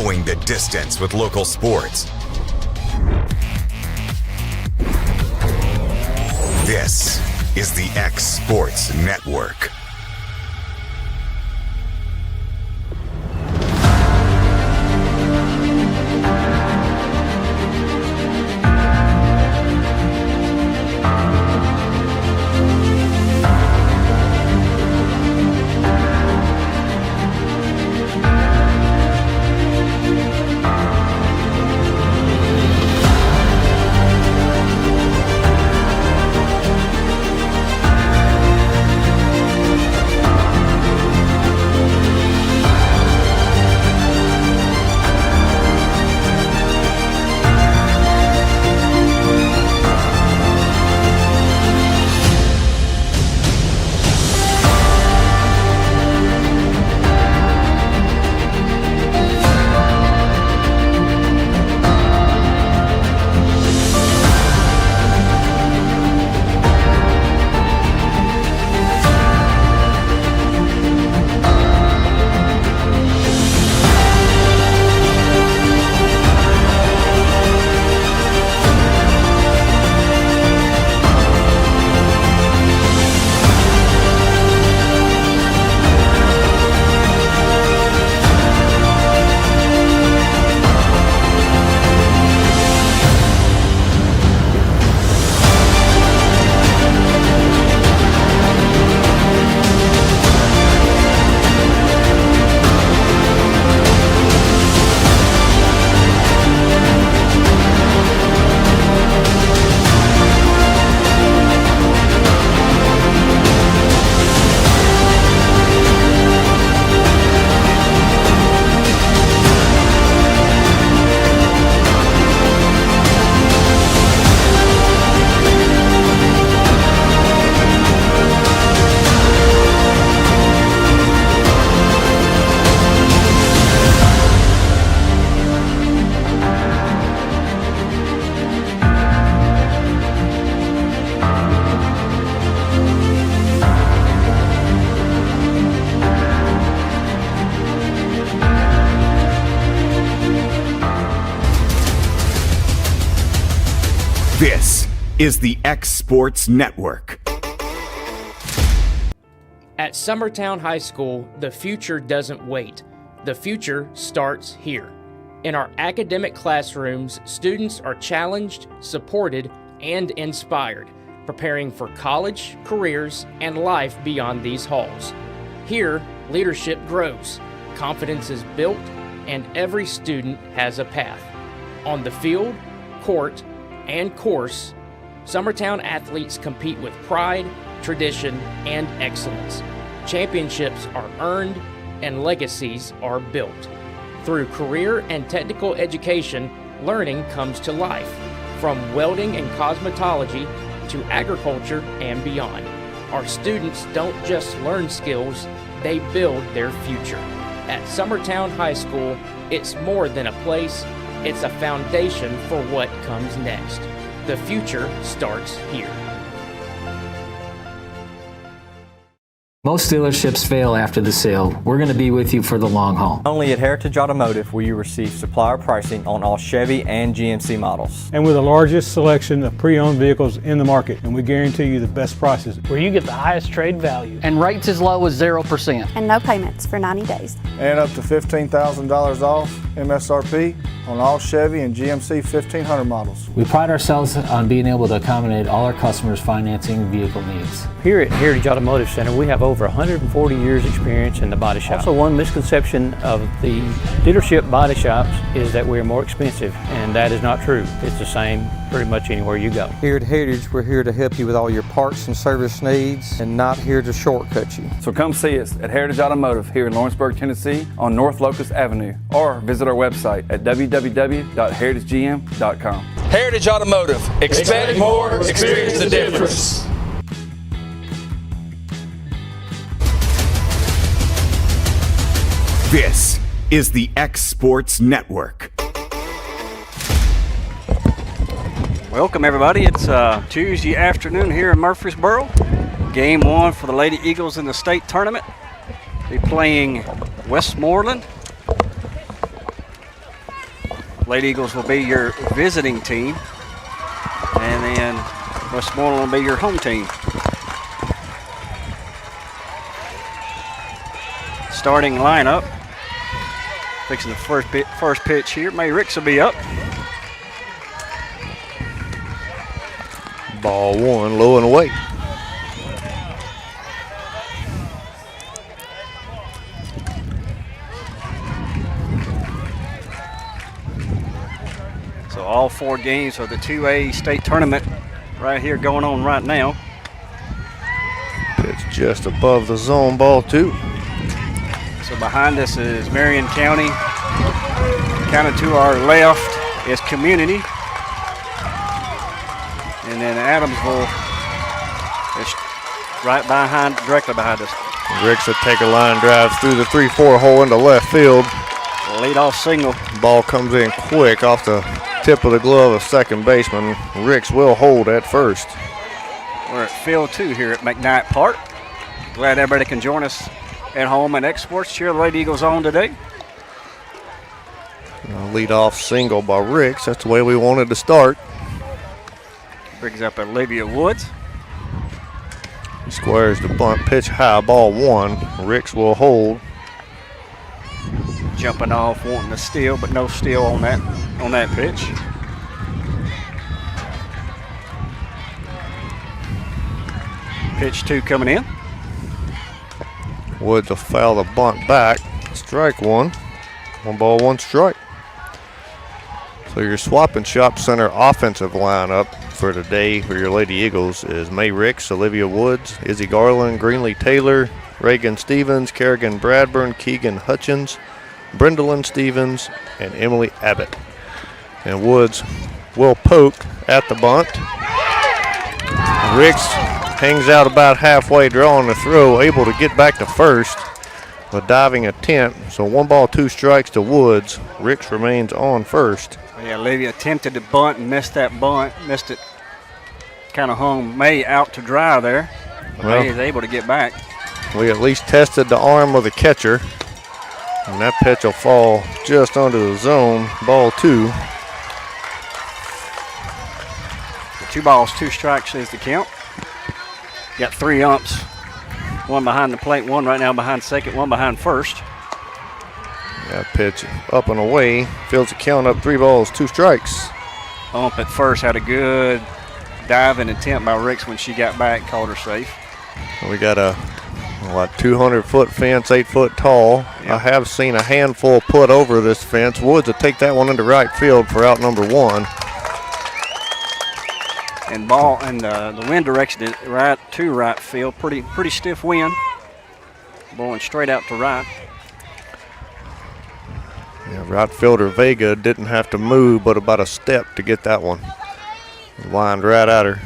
going the distance with local sports. This is the X Sports Network. This is the X Sports Network. At Summertown High School, the future doesn't wait. The future starts here. In our academic classrooms, students are challenged, supported, and inspired, preparing for college, careers, and life beyond these halls. Here, leadership grows, confidence is built, and every student has a path. On the field, court, and course, Summertown athletes compete with pride, tradition, and excellence. Championships are earned and legacies are built. Through career and technical education, learning comes to life, from welding and cosmetology to agriculture and beyond. Our students don't just learn skills, they build their future. At Summertown High School, it's more than a place, it's a foundation for what comes next. The future starts here. Most dealerships fail after the sale. We're going to be with you for the long haul. Only at Heritage Automotive will you receive supplier pricing on all Chevy and GMC models. And with the largest selection of pre-owned vehicles in the market, and we guarantee you the best prices. Where you get the highest trade value. And rates as low as 0%. And no payments for 90 days. And up to $15,000 off MSRP on all Chevy and GMC 1500 models. We pride ourselves on being able to accommodate all our customers' financing vehicle needs. Here at Heritage Automotive Center, we have over 140 years experience in the body shop. Also, one misconception of the dealership body shops is that we're more expensive, and that is not true. It's the same pretty much anywhere you go. Here at Heritage, we're here to help you with all your parts and service needs and not here to shortcut you. So come see us at Heritage Automotive here in Lawrenceburg, Tennessee on North Locust Avenue, or visit our website at www.heritagegm.com. Heritage Automotive. Expect more, experience the difference. This is the X Sports Network. Welcome everybody. It's Tuesday afternoon here in Murfreesboro. Game one for the Lady Eagles in the state tournament. They're playing Westmoreland. Lady Eagles will be your visiting team, and then Westmoreland will be your home team. Starting lineup. Fixing the first pitch here. May Ricks will be up. Ball one, low and away. So all 4 games of the 2A state tournament right here going on right now. Pitch just above the zone, ball 2. So behind us is Marion County. Kind of to our left is Community. And then Adamsville is right behind, directly behind us. Ricks will take a line drive through the 3-4 hole into left field. Lead-off single. Ball comes in quick off the tip of the glove of second baseman. Ricks will hold at first. We're at field 2 here at McKnight Park. Glad everybody can join us at home and Exports. Cheer the Lady Eagles on today. Lead off single by Ricks. That's the way we wanted to start. Brings up Olivia Woods. He squares the bunt, pitch high, ball 1. Ricks will hold. Jumping off, wanting to steal, but no steal on that pitch. Pitch 2 coming in. Woods will foul the bunt back. Strike 1. 1 ball, 1 strike. So your Swap and Shop Center offensive lineup for today for your Lady Eagles is May Ricks, Olivia Woods, Izzy Garland, Greenlee Taylor, Reagan Stevens, Kerrigan Bradburn, Keegan Hutchins, Brendolyn Stevens, and Emily Abbott. And Woods will poke at the bunt. Ricks hangs out about halfway, drawing the throw, able to get back to first. A diving attempt, so 1 ball, 2 strikes to Woods. Ricks remains on first. Yeah, Olivia attempted to bunt and missed that bunt, missed it. Kind of hung May out to dry there. But Well, May is able to get back. We at least tested the arm of the catcher. And that pitch will fall just under the zone. Ball 2. 2 balls, 2 strikes is the count. Got 3 umps. 1 behind the plate, 1 right now behind second, 1 behind first. That pitch up and away. Fields the count up 3 balls, 2 strikes. Ump at first had a good diving attempt by Ricks when she got back, called her safe. We got a 200-foot fence, 8 foot tall. Yep. I have seen a handful put over this fence. Woods will take that one into right field for out number 1. And ball and the wind direction is right to right field. Pretty stiff wind. Blowing straight out to right. Yeah, right fielder Vega didn't have to move but about a step to get that one. Lined right at her.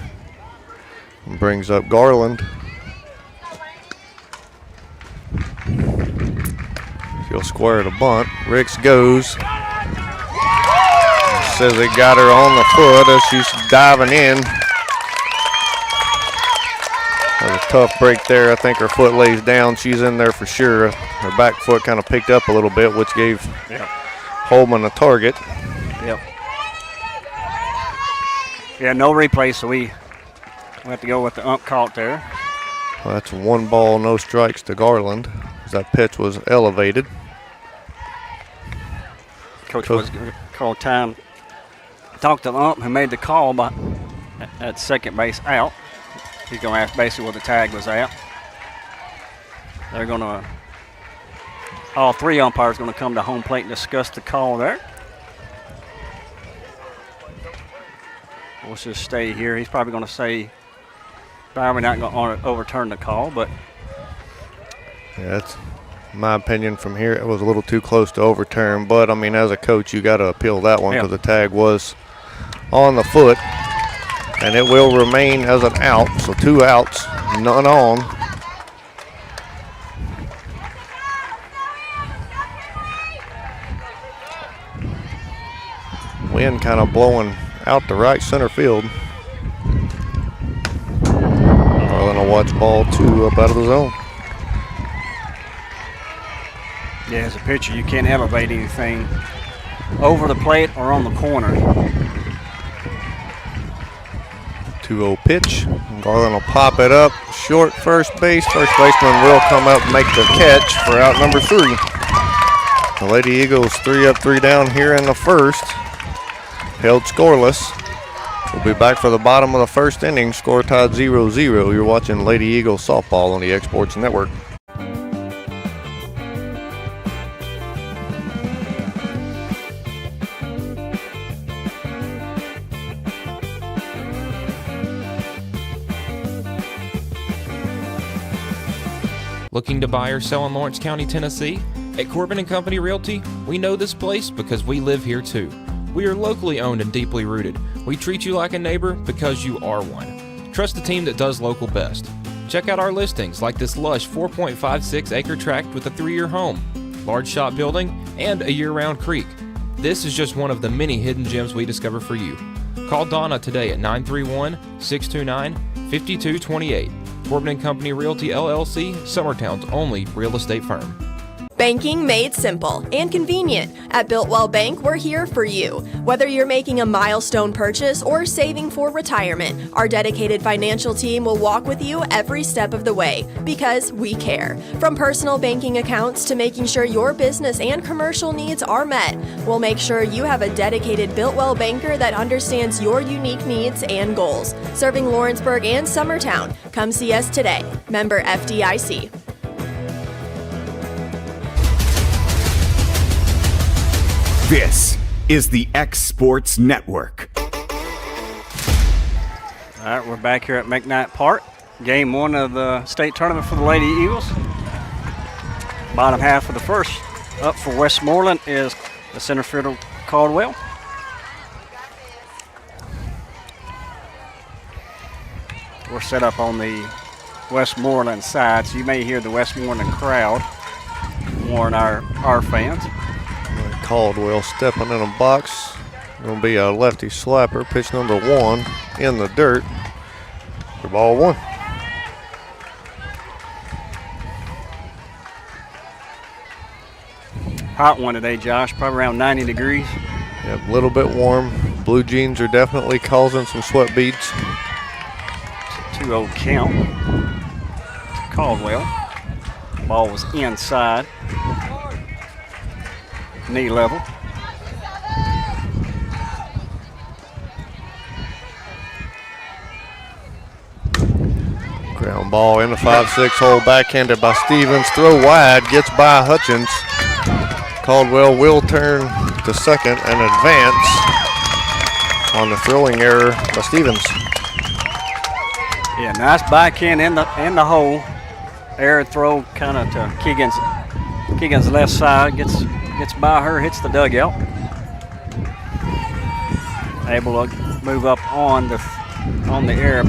And brings up Garland. She'll square the bunt. Ricks goes. Says they got her on the foot as she's diving in. That was a tough break there. I think her foot lays down. She's in there for sure. Her back foot kind of picked up a little bit, which gave Holman a target. Yep. Yeah, no replay, so we have to go with the ump caught there. Well, that's 1 ball, no strikes to Garland. That pitch was elevated. Coach was going to call time. Talked to the ump who made the call at second base out. He's going to ask basically where the tag was at. They're going to, all 3 umpires going to come to home plate and discuss the call there. We'll just stay here. He's probably going to say, probably not going to overturn the call, but. Yeah, that's my opinion from here. It was a little too close to overturn, but I mean, as a coach, you got to appeal that one because the tag was on the foot, and it will remain as an out. So 2 outs, none on. Wind kind of blowing out to right center field. We're going to watch ball 2 up out of the zone. Yeah, as a pitcher, you can't elevate anything over the plate or on the corner. 2-0 pitch. Garland will pop it up. Short first base. First baseman will come up and make the catch for out number 3. The Lady Eagles 3 up, 3 down here in the first. Held scoreless. We'll be back for the bottom of the first inning. Score tied 0-0. You're watching Lady Eagles softball on the X Sports Network. Looking to buy or sell in Lawrence County, Tennessee? At Corbin & Company Realty, we know this place because we live here too. We are locally owned and deeply rooted. We treat you like a neighbor because you are one. Trust the team that does local best. Check out our listings like this lush 4.56 acre tract with a 3-year home, large shop building, and a year-round creek. This is just one of the many hidden gems we discover for you. Call Donna today at 931-629-5228. Corbin & Company Realty LLC, Summertown's only real estate firm. Banking made simple and convenient. At Builtwell Bank, we're here for you. Whether you're making a milestone purchase or saving for retirement, our dedicated financial team will walk with you every step of the way because we care. From personal banking accounts to making sure your business and commercial needs are met, we'll make sure you have a dedicated Builtwell banker that understands your unique needs and goals. Serving Lawrenceburg and Summertown. Come see us today. Member FDIC. This is the X Sports Network. All right, we're back here at McKnight Park. Game 1 of the state tournament for the Lady Eagles. Bottom half of the first. Up for Westmoreland is the center fielder Caldwell. We're set up on the Westmoreland side, so you may hear the Westmoreland crowd warn our fans. Caldwell stepping in a box. Going to be a lefty slapper. Pitch number 1 in the dirt for ball 1. Hot one today, Josh. Probably around 90 degrees. Yep, a little bit warm. Blue jeans are definitely causing some sweat beads. It's a 2-0 count to Caldwell. Ball was inside. Knee level. Ground ball in the 5-6 hole, backhanded by Stevens. Throw wide, gets by Hutchins. Caldwell will turn to second and advance on the throwing error by Stevens. Yeah, nice backhand in the hole. Error throw kind of to Keegan's left side. Gets by her, hits the dugout. Able to move up on the error.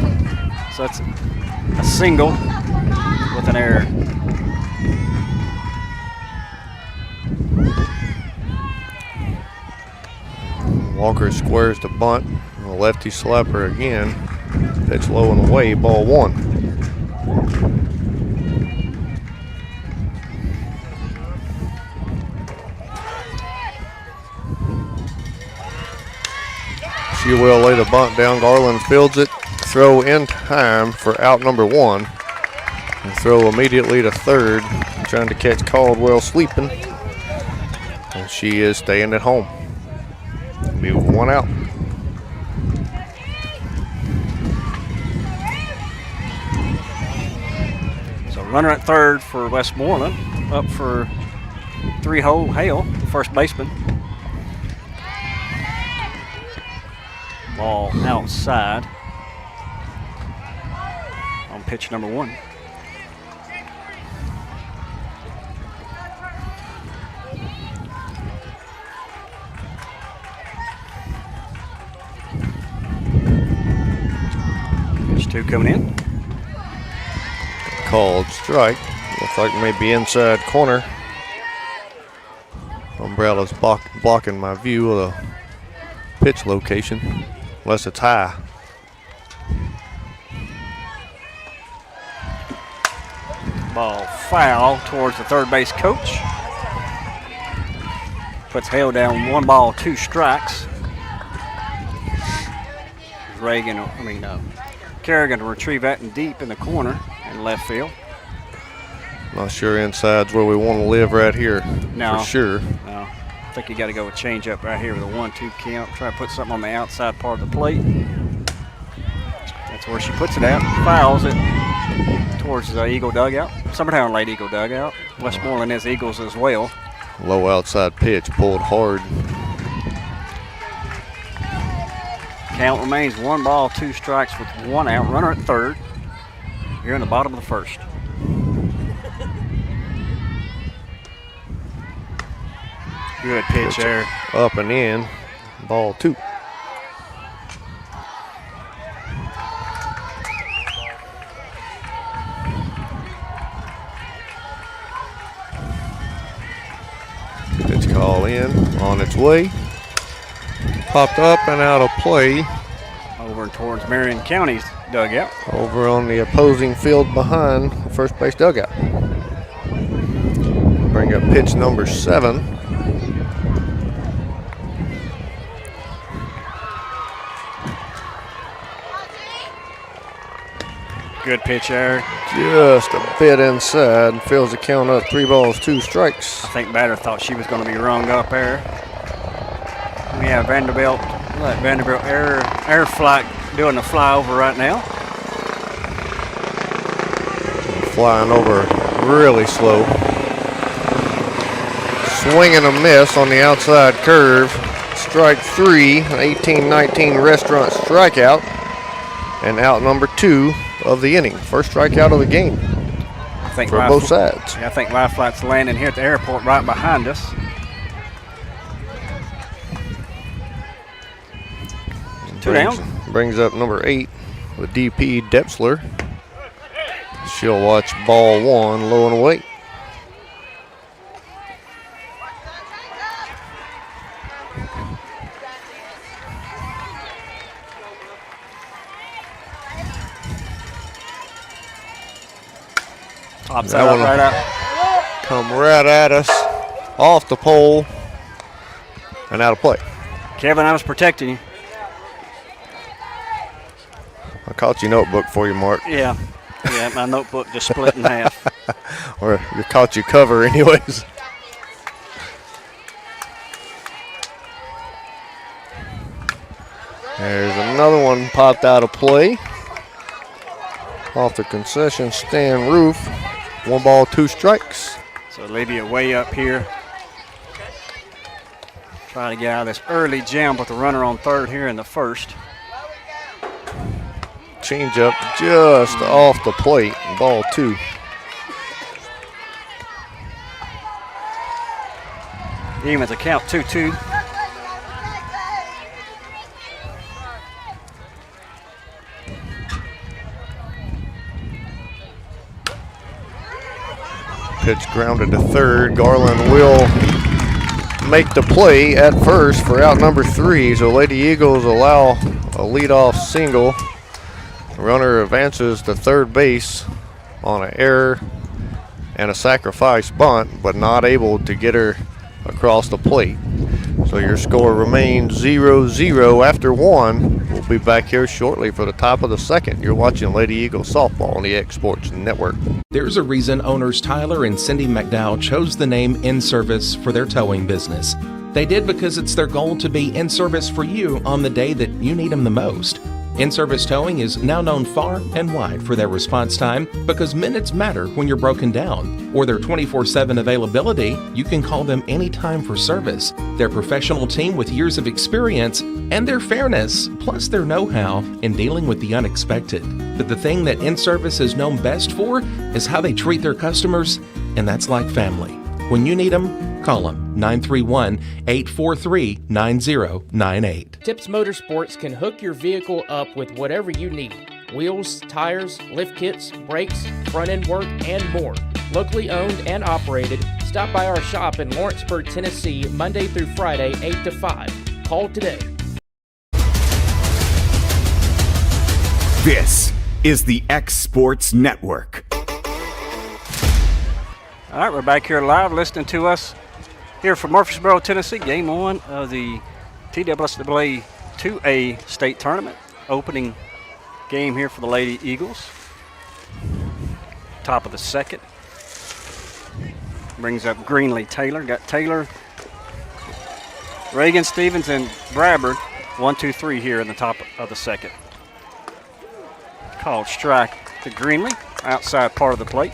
So it's a single with an error. Walker squares the bunt. A lefty slapper again. Pitch low and away, ball 1. She will lay the bunt down. Garland fields it. Throw in time for out number 1. And throw immediately to third. Trying to catch Caldwell sleeping. And she is staying at home. Be 1 out. So runner at third for Westmoreland. Up for 3-hole Hale, the first baseman. Ball outside on pitch number 1. Pitch 2 coming in. Called strike. Looks like maybe inside corner. Umbrella's blocking my view of the pitch location. Unless it's high. Ball foul towards the third base coach. Puts Hale down 1 ball, 2 strikes. Kerrigan to retrieve that in deep in the corner in left field. Not sure inside's where we want to live right here. No. For sure. No. I think you got to go with change up right here with a 1-2 count. Try to put something on the outside part of the plate. That's where she puts it out. Fouls it towards the Eagle dugout. Summertown late Eagle dugout. Westmoreland has Eagles as well. Low outside pitch, pulled hard. Count remains 1 ball, 2 strikes with 1 out. Runner at third. Here in the bottom of the first. Good pitch there. Up and in. Ball 2. Pitch call in, on its way. Popped up and out of play. Over towards Marion County's dugout. Over on the opposing field behind the first base dugout. Bring up pitch number 7. Good pitch there. Just a bit inside. Fills the count up. 3 balls, 2 strikes. I think batter thought she was going to be rung up there. We have Vanderbilt air flight doing the flyover right now. Flying over really slow. Swing and a miss on the outside curve. Strike 3, an 18-19 restaurant strikeout. And out number 2 of the inning. First strikeout of the game for both sides. Yeah, I think Live Flight's landing here at the airport right behind us. Two down. Brings up number 8 with DP Depsler. She'll watch ball 1 low and away. Pops that one right out. Come right at us, off the pole, and out of play. Kevin, I was protecting you. I caught your notebook for you, Mark. Yeah, my notebook just split in half. Or you caught your cover anyways. There's another one popped out of play. Off the concession stand roof. 1 ball, 2 strikes. So Olivia way up here. Trying to get out of this early jam with the runner on third here in the first. Change up just off the plate. Ball 2. Evens a count 2-2. Pitch grounded to third. Garland will make the play at first for out number 3. So Lady Eagles allow a leadoff single. The runner advances to third base on an error and a sacrifice bunt, but not able to get her across the plate. So your score remains 0-0 after 1. We'll be back here shortly for the top of the second. You're watching Lady Eagles softball on the X Sports Network. There's a reason owners Tyler and Cindy McDowell chose the name In Service for their towing business. They did because it's their goal to be in service for you on the day that you need them the most. In-Service Towing is now known far and wide for their response time because minutes matter when you're broken down. Or their 24/7 availability, you can call them anytime for service. Their professional team with years of experience and their fairness, plus their know-how in dealing with the unexpected. But the thing that In-Service is known best for is how they treat their customers, and that's like family. When you need them, call them 931-843-9098. Tips Motorsports can hook your vehicle up with whatever you need. Wheels, tires, lift kits, brakes, front-end work, and more. Locally owned and operated, stop by our shop in Lawrenceburg, Tennessee, Monday through Friday, 8 to 5. Call today. This is the X Sports Network. All right, we're back here live listening to us here from Murfreesboro, Tennessee. Game 1 of the TWSAA 2A state tournament. Opening game here for the Lady Eagles. Top of the second. Brings up Greenlee Taylor. Got Taylor, Reagan Stevens, and Bradford. 1, 2, 3 here in the top of the second. Called strike to Greenlee, outside part of the plate.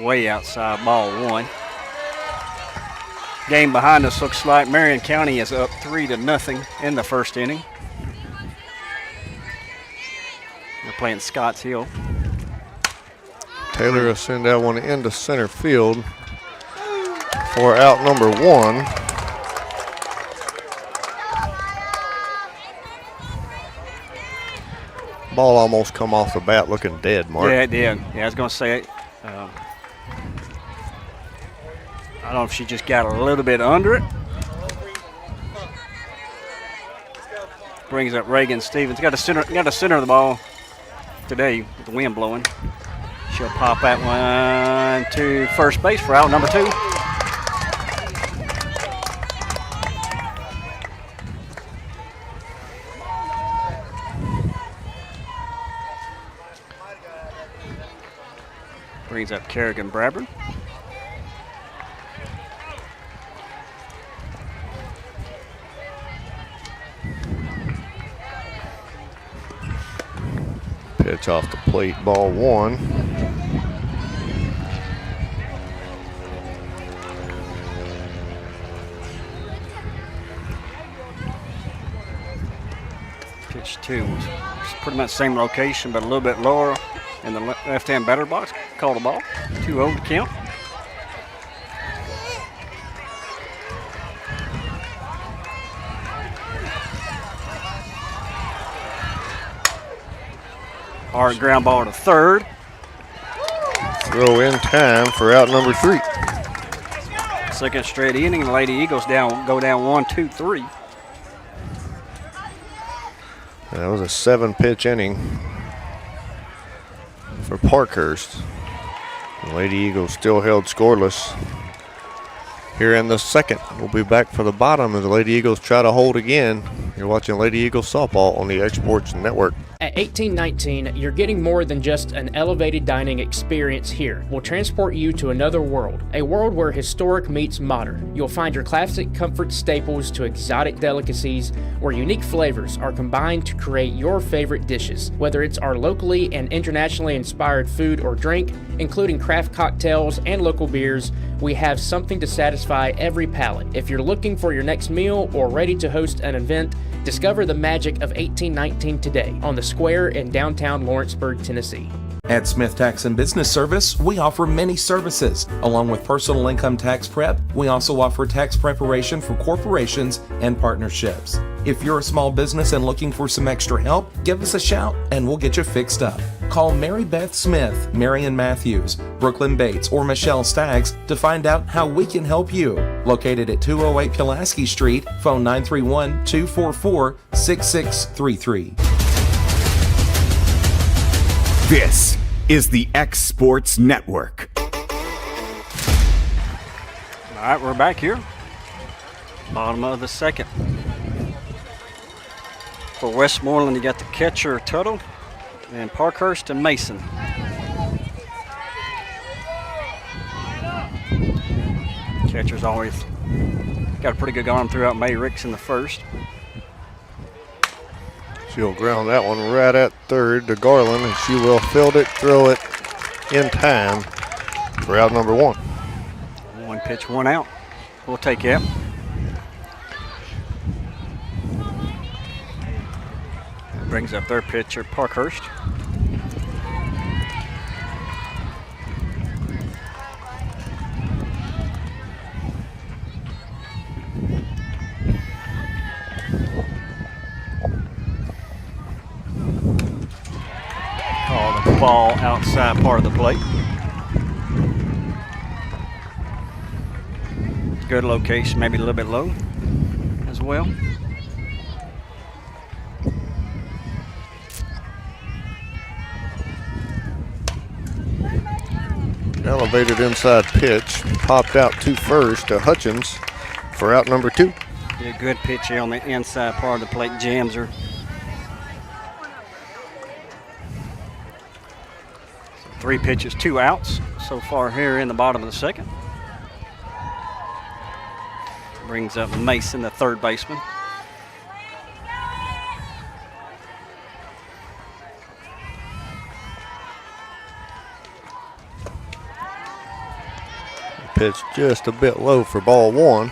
Way outside, ball 1. Game behind us looks like Marion County is up 3-0 in the first inning. They're playing Scotts Hill. Taylor will send that one into center field for out number 1. Ball almost come off the bat looking dead, Mark. Yeah, it did. Yeah, I was going to say it. I don't know if she just got a little bit under it. Brings up Reagan Stevens. Got the center of the ball today with the wind blowing. She'll pop that one to first base for out number 2. Brings up Kerrigan Bradford. Pitch off the plate, ball 1. Pitch 2 was pretty much same location, but a little bit lower in the left-hand batter box. Called a ball. 2-0 to count. Hard ground ball to third. Throw in time for out number 3. Second straight inning, the Lady Eagles go down 1, 2, 3. That was a 7-pitch inning for Parkhurst. The Lady Eagles still held scoreless here in the second. We'll be back for the bottom as the Lady Eagles try to hold again. You're watching Lady Eagles softball on the Exports Network. At 1819, you're getting more than just an elevated dining experience here. We'll transport you to another world, a world where historic meets modern. You'll find your classic comfort staples to exotic delicacies, where unique flavors are combined to create your favorite dishes. Whether it's our locally and internationally inspired food or drink, including craft cocktails and local beers, we have something to satisfy every palate. If you're looking for your next meal or ready to host an event, discover the magic of 1819 today on the Square in downtown Lawrenceburg, Tennessee. At Smith Tax and Business Service, we offer many services. Along with personal income tax prep, we also offer tax preparation for corporations and partnerships. If you're a small business and looking for some extra help, give us a shout and we'll get you fixed up. Call Mary Beth Smith, Marion Matthews, Brooklyn Bates, or Michelle Staggs to find out how we can help you. Located at 208 Pulaski Street, phone 931-244-6633. This is the X Sports Network. All right, we're back here. Bottom of the second. For Westmoreland, you got the catcher Tuttle and Parkhurst and Mason. Catcher's always got a pretty good arm throughout May Ricks in the first. She'll ground that one right at third to Garland, and she will field it, throw it in time for out number 1. 1 pitch, 1 out. We'll take that. Brings up their pitcher, Parkhurst. Call the ball outside part of the plate. Good location, maybe a little bit low as well. Elevated inside pitch. Popped out to first to Hutchins for out number 2. A good pitch here on the inside part of the plate. Jams her. So 3 pitches, 2 outs so far here in the bottom of the second. Brings up Mason, the third baseman. Pitch just a bit low for ball 1.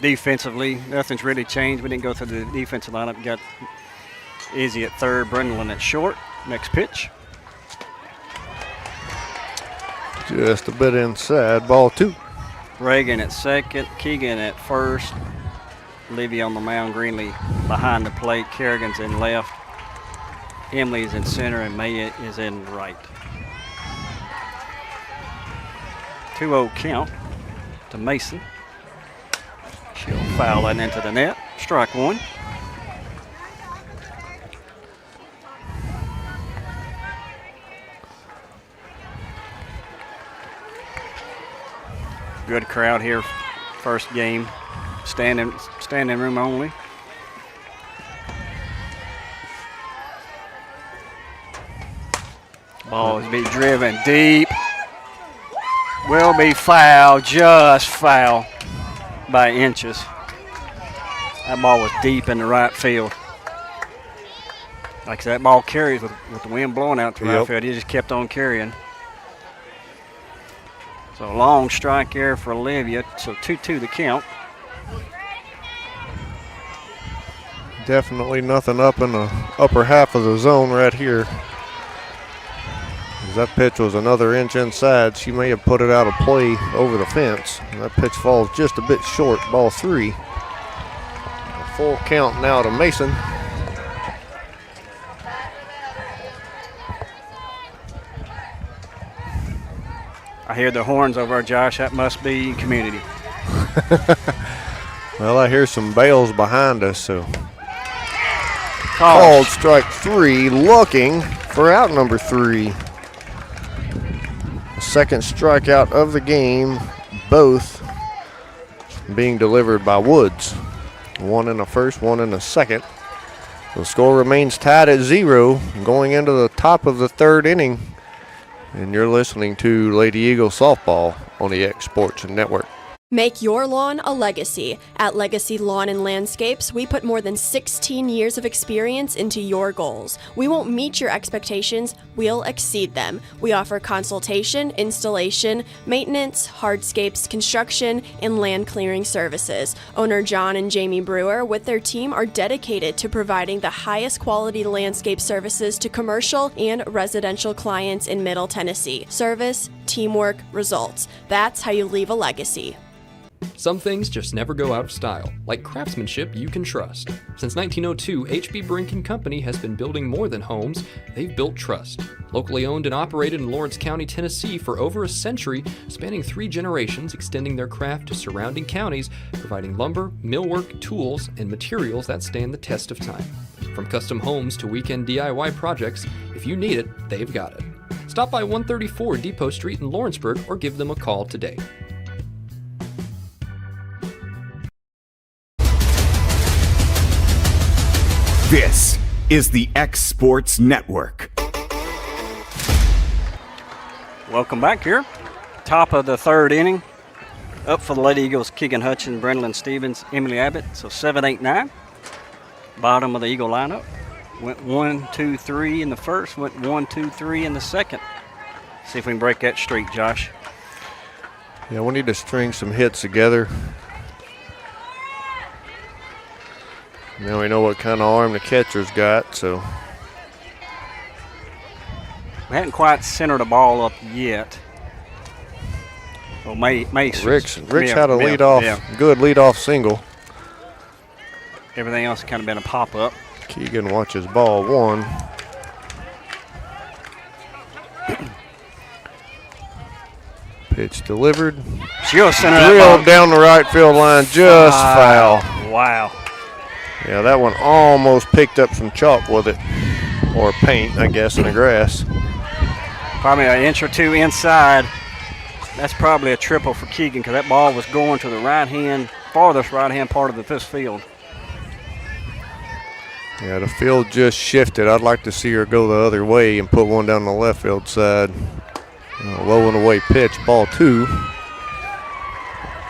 Defensively, nothing's really changed. We didn't go through the defensive lineup. Got Izzy at third, Brendan at short. Next pitch. Just a bit inside, ball 2. Reagan at second, Keegan at first. Levy on the mound, Greenlee behind the plate. Kerrigan's in left. Emily is in center, and May is in right. 2-0 count to Mason. She'll foul that into the net. Strike 1. Good crowd here. First game. Standing room only. Ball is be driven deep. Will be foul, just foul by inches. That ball was deep in the right field. Like that ball carries with the wind blowing out to right field. He just kept on carrying. So a long strike here for Olivia. So 2-2 the count. Definitely nothing up in the upper half of the zone right here. As that pitch was another inch inside, she may have put it out of play over the fence. And that pitch falls just a bit short, ball 3. A full count now to Mason. I hear the horns over, Josh. That must be community. Well, I hear some bales behind us, so. Called strike 3, looking for out number 3. The second strikeout of the game, both being delivered by Woods. 1 in the first, 1 in the second. The score remains tied at 0 going into the top of the 3rd inning. And you're listening to Lady Eagle Softball on the X Sports Network. Make your lawn a legacy. At Legacy Lawn and Landscapes, we put more than 16 years of experience into your goals. We won't meet your expectations, we'll exceed them. We offer consultation, installation, maintenance, hardscapes, construction, and land clearing services. Owner John and Jamie Brewer with their team are dedicated to providing the highest quality landscape services to commercial and residential clients in Middle Tennessee. Service, teamwork, results. That's how you leave a legacy. Some things just never go out of style, like craftsmanship you can trust. Since 1902, H.B. Brink & Company has been building more than homes, they've built trust. Locally owned and operated in Lawrence County, Tennessee for over a century, spanning 3 generations, extending their craft to surrounding counties, providing lumber, millwork, tools, and materials that stand the test of time. From custom homes to weekend DIY projects, if you need it, they've got it. Stop by 134 Depot Street in Lawrenceburg or give them a call today. This is the X Sports Network. Welcome back here. Top of the 3rd inning. Up for the Lady Eagles, Keegan Hutchins, Brendan Stevens, Emily Abbott. So 7, 8, 9. Bottom of the Eagle lineup. Went 1, 2, 3 in the first. Went 1, 2, 3 in the second. See if we can break that streak, Josh. Yeah, we need to string some hits together. Now we know what kind of arm the catcher's got, so. We hadn't quite centered the ball up yet. Well, Rick's had a good leadoff single. Everything else has kind of been a pop-up. Keegan watches ball 1. Pitch delivered. She'll center drilled down the right field line, just foul. Wow. Yeah, that one almost picked up some chalk with it, or paint, I guess, in the grass. Probably an inch or two inside. That's probably a triple for Keegan because that ball was going to the farthest right-hand part of this field. Yeah, the field just shifted. I'd like to see her go the other way and put one down the left field side. Low and away pitch, ball 2.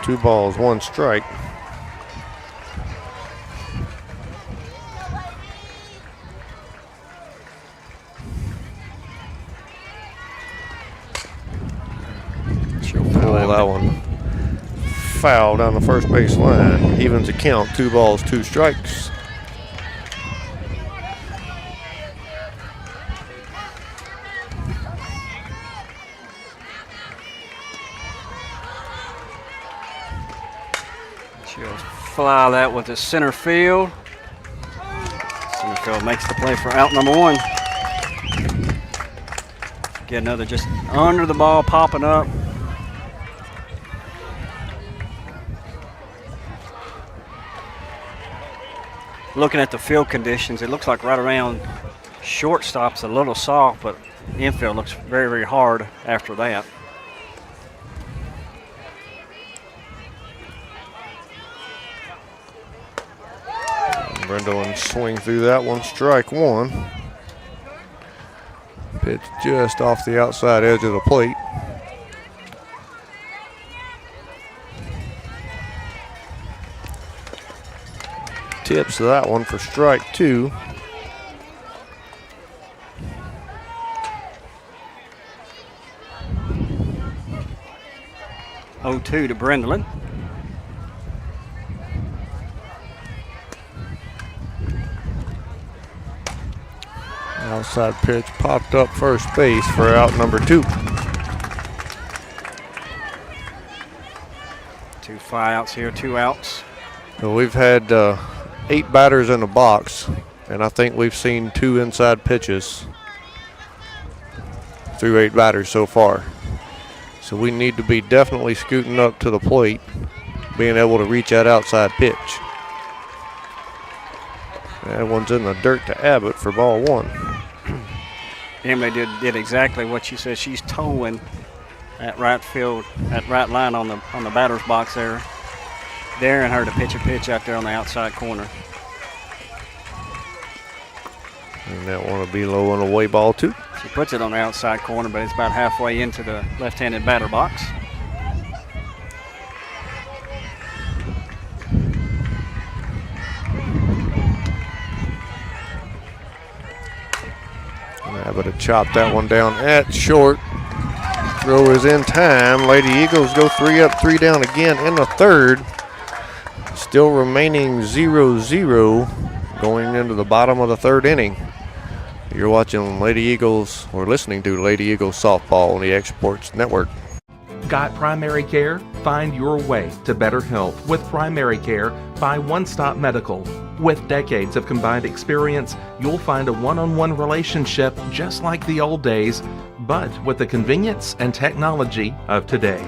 2 balls, 1 strike. She'll pull that one foul down the first base line. Evens the count, 2 balls, 2 strikes. She'll fly that with the center field. Center field makes the play for out number 1. Get another just under the ball popping up. Looking at the field conditions, it looks like right around shortstop's a little soft, but infield looks very, very hard after that. Brindle swing through that one, strike 1. Pitch just off the outside edge of the plate. Tips that one for strike 2. Oh, 2 to Brindlin. Outside pitch popped up first base for out number 2. 2 flyouts here, 2 outs. So we've had 8 batters in the box, and I think we've seen 2 inside pitches through 8 batters so far. So we need to be definitely scooting up to the plate, being able to reach that outside pitch. That one's in the dirt to Abbott for ball 1. Emily did exactly what she said. She's towing that right field, that right line on the batter's box there, daring her to pitch a pitch out there on the outside corner. And that one will be low and away, ball 2. She puts it on the outside corner, but it's about halfway into the left-handed batter box. Abbott have chopped that one down at short. Throw is in time. Lady Eagles go 3 up, 3 down again in the third. Still remaining 0-0 going into the bottom of the third inning. You're watching Lady Eagles, or listening to Lady Eagles softball on the X Sports Network. Got primary care? Find your way to better health with primary care by One Stop Medical. With decades of combined experience, you'll find a one-on-one relationship just like the old days, but with the convenience and technology of today.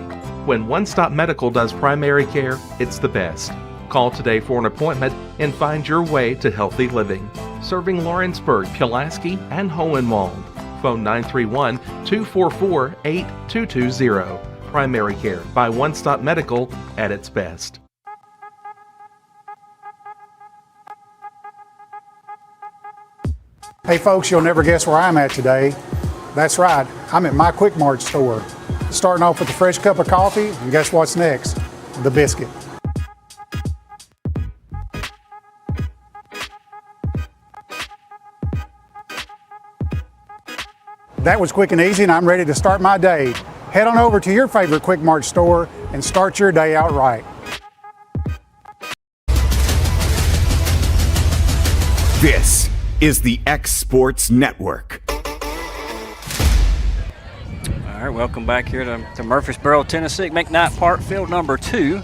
When One Stop Medical does primary care, it's the best. Call today for an appointment and find your way to healthy living. Serving Lawrenceburg, Pulaski, and Hohenwald. Phone 931-244-8220. Primary care by One Stop Medical at its best. Hey folks, you'll never guess where I'm at today. That's right, I'm at my Quick Mart store. Starting off with a fresh cup of coffee, and guess what's next? The biscuit. That was quick and easy, and I'm ready to start my day. Head on over to your favorite Quick Mart store and start your day out right. This is the X Sports Network. All right, welcome back here to Murfreesboro, Tennessee. McKnight Park, field number 2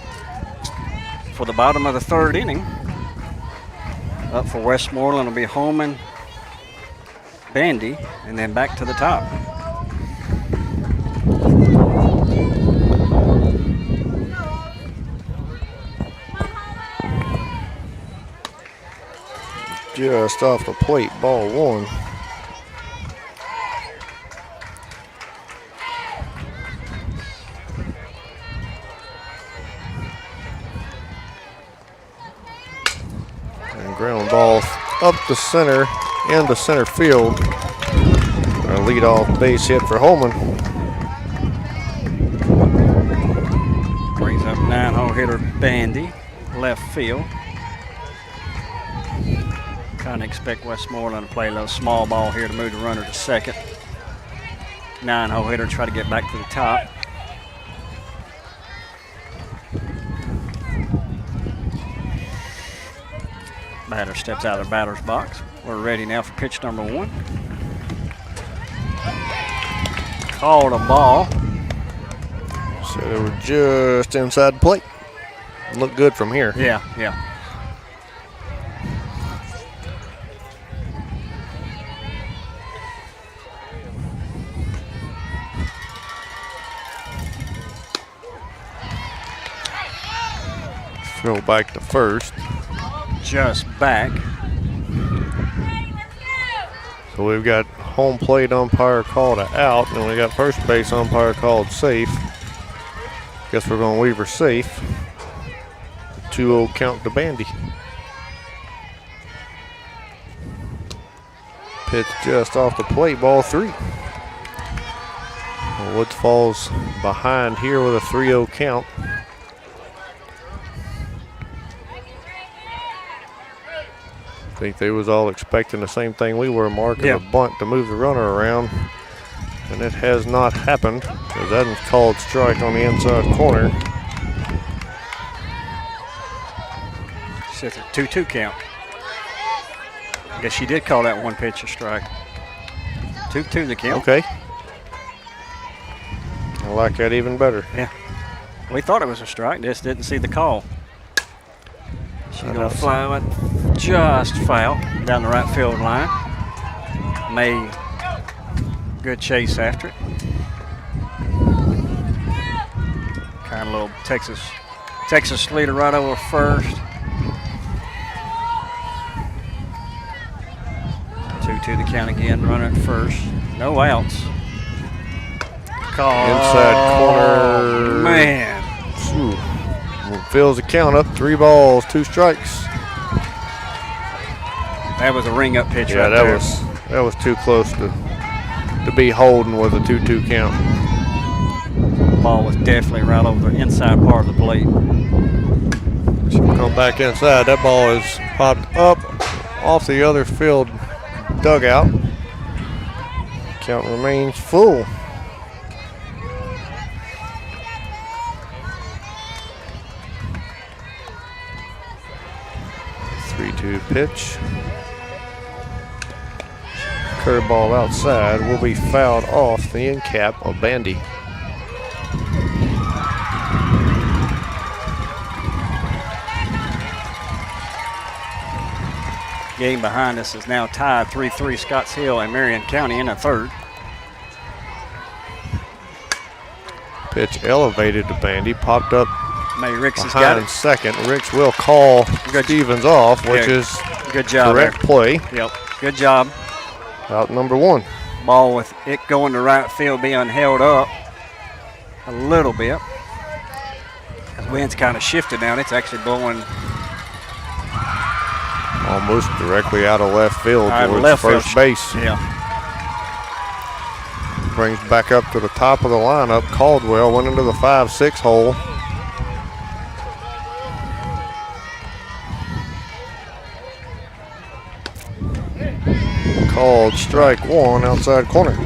for the bottom of the third inning. Up for Westmoreland will be Holman, Bandy, and then back to the top. just off the plate, ball one. And ground ball up the center, into center field. A leadoff base hit for Holman. Brings up 9-hole hitter Bandy, left field. Kind of expect Westmoreland to play a little small ball here to move the runner to second. 9-hole hitter try to get back to the top. Batter steps out of the batter's box. We're ready now for pitch number 1. Called a ball. So they were just inside the plate. Look good from here. Yeah. Throw back to first. Just back. So we've got home plate umpire called out, and we got first base umpire called safe. Guess we're going Weaver safe. 2-0 count to Bandy. Pitch just off the plate, ball 3. Woods falls behind here with a 3-0 count. I think they was all expecting the same thing we were, marking a bunt to move the runner around. And it has not happened, as Adams called strike on the inside corner. It's a 2-2 count. I guess she did call that one pitch a strike. 2-2 the count. Okay. I like that even better. Yeah. We thought it was a strike, just didn't see the call. She's going to fly it just foul down the right field line. May good chase after it. Kind of little Texas leader right over first. 2-2 the count again, runner at first. No outs. Call. Inside corner. Man. Ooh. Fills the count up, 3 balls, 2 strikes. That was a ring up pitch right there. That was too close to be holding with a 2-2 count. Ball was definitely right over the inside part of the plate. She'll come back inside. That ball is popped up off the other field dugout. Count remains full. Pitch. Curveball outside will be fouled off the end cap of Bandy. Game behind us is now tied 3-3 Scotts Hill and Marion County in the third. Pitch elevated to Bandy, popped up. May Ricks has got it. Second. Ricks will call Stevens off, which is good job. Correct play. Yep. Good job. Out number 1. Ball with it going to right field being held up a little bit. The wind's kind of shifted now. It's actually blowing almost directly out of left field towards left first field. base. Yeah. Brings back up to the top of the lineup. Caldwell went into the 5-6 hole. Called strike 1 outside corner.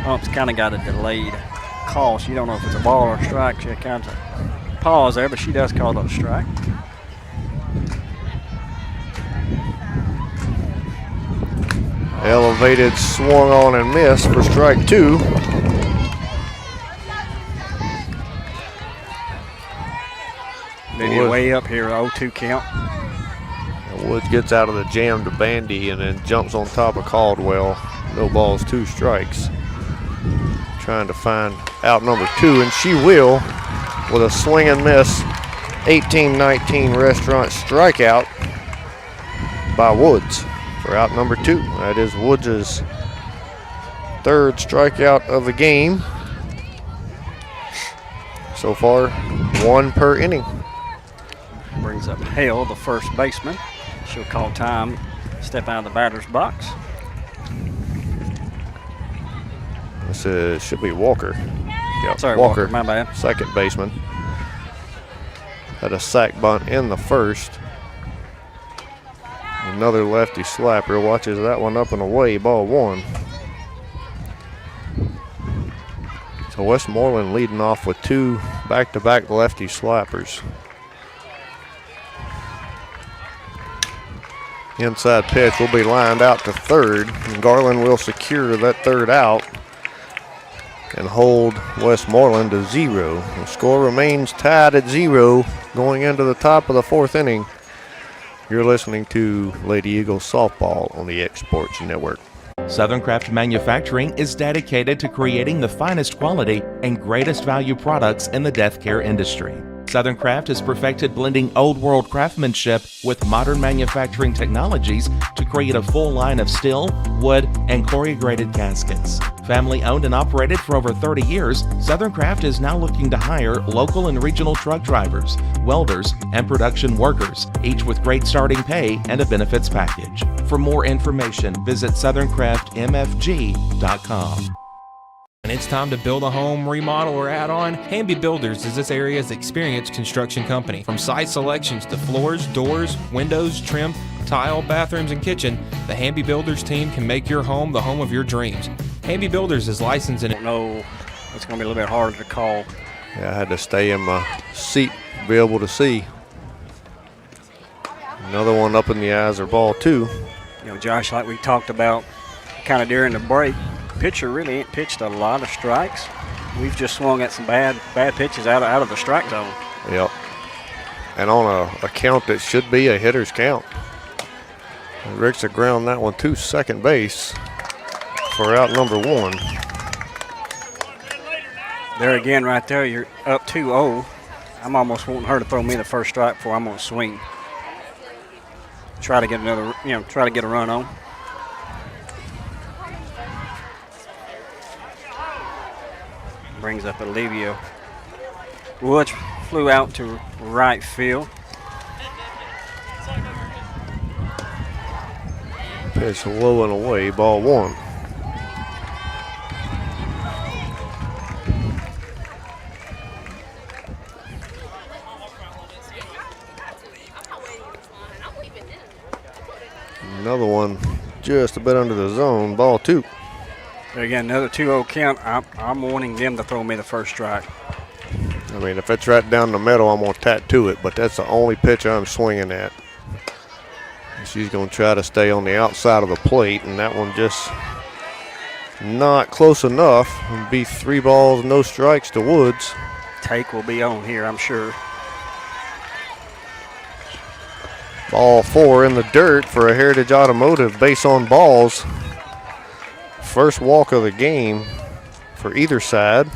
It's kind of got a delayed call. So you don't know if it's a ball or a strike. She kind of pause there, but she does call it a strike. Elevated, swung on and missed for strike 2. Maybe way up here, 0-2 count. Woods gets out of the jam to Bandy and then jumps on top of Caldwell. No balls, 2 strikes. Trying to find out number 2, and she will with a swing and miss 18-19 restaurant strikeout by Woods for out number 2. That is Woods' third strikeout of the game. So far, 1 per inning. Brings up Hale, the first baseman. She'll call time, step out of the batter's box. This should be Walker. Yeah, Sorry, Walker, my bad. Second baseman. Had a sac bunt in the first. Another lefty slapper. Watches that one up and away, ball 1. So Westmoreland leading off with 2 back-to-back lefty slappers. Inside pitch will be lined out to third. And Garland will secure that third out and hold Westmoreland to 0. The score remains tied at 0 going into the top of the 4th inning. You're listening to Lady Eagles softball on the X Sports Network. Southern Craft Manufacturing is dedicated to creating the finest quality and greatest value products in the death care industry. Southern Craft has perfected blending old world craftsmanship with modern manufacturing technologies to create a full line of steel, wood, and corrugated caskets. Family owned and operated for over 30 years, Southern Craft is now looking to hire local and regional truck drivers, welders, and production workers, each with great starting pay and a benefits package. For more information, visit SouthernCraftMFG.com. When it's time to build a home, remodel, or add on, Hamby Builders is this area's experienced construction company. From site selections to floors, doors, windows, trim, tile, bathrooms, and kitchen, the Hamby Builders team can make your home the home of your dreams. Hamby Builders is licensed in... No, it's going to be a little bit harder to call. Yeah, I had to stay in my seat to be able to see. Another one up in the eyes or ball 2. You know, Josh, like we talked about kind of during the break, pitcher really ain't pitched a lot of strikes. We've just swung at some bad pitches out of the strike zone. Yep. And on a count that should be a hitter's count. Rick's ground that one to second base for out number 1. There again, right there, you're up 2-0. I'm almost wanting her to throw me the first strike before I'm going to swing. Try to get another, try to get a run on. Brings up Olivia. Woods flew out to right field. Pitch low and away, ball 1. Another one just a bit under the zone, ball 2. Again, another 2-0 count. I'm wanting them to throw me the first strike. I mean, if it's right down the middle, I'm going to tattoo it, but that's the only pitch I'm swinging at. She's going to try to stay on the outside of the plate, and that one just not close enough. It'll be 3 balls, no strikes to Woods. Take will be on here, I'm sure. Ball 4 in the dirt for a Heritage Automotive base on balls. First walk of the game for either side.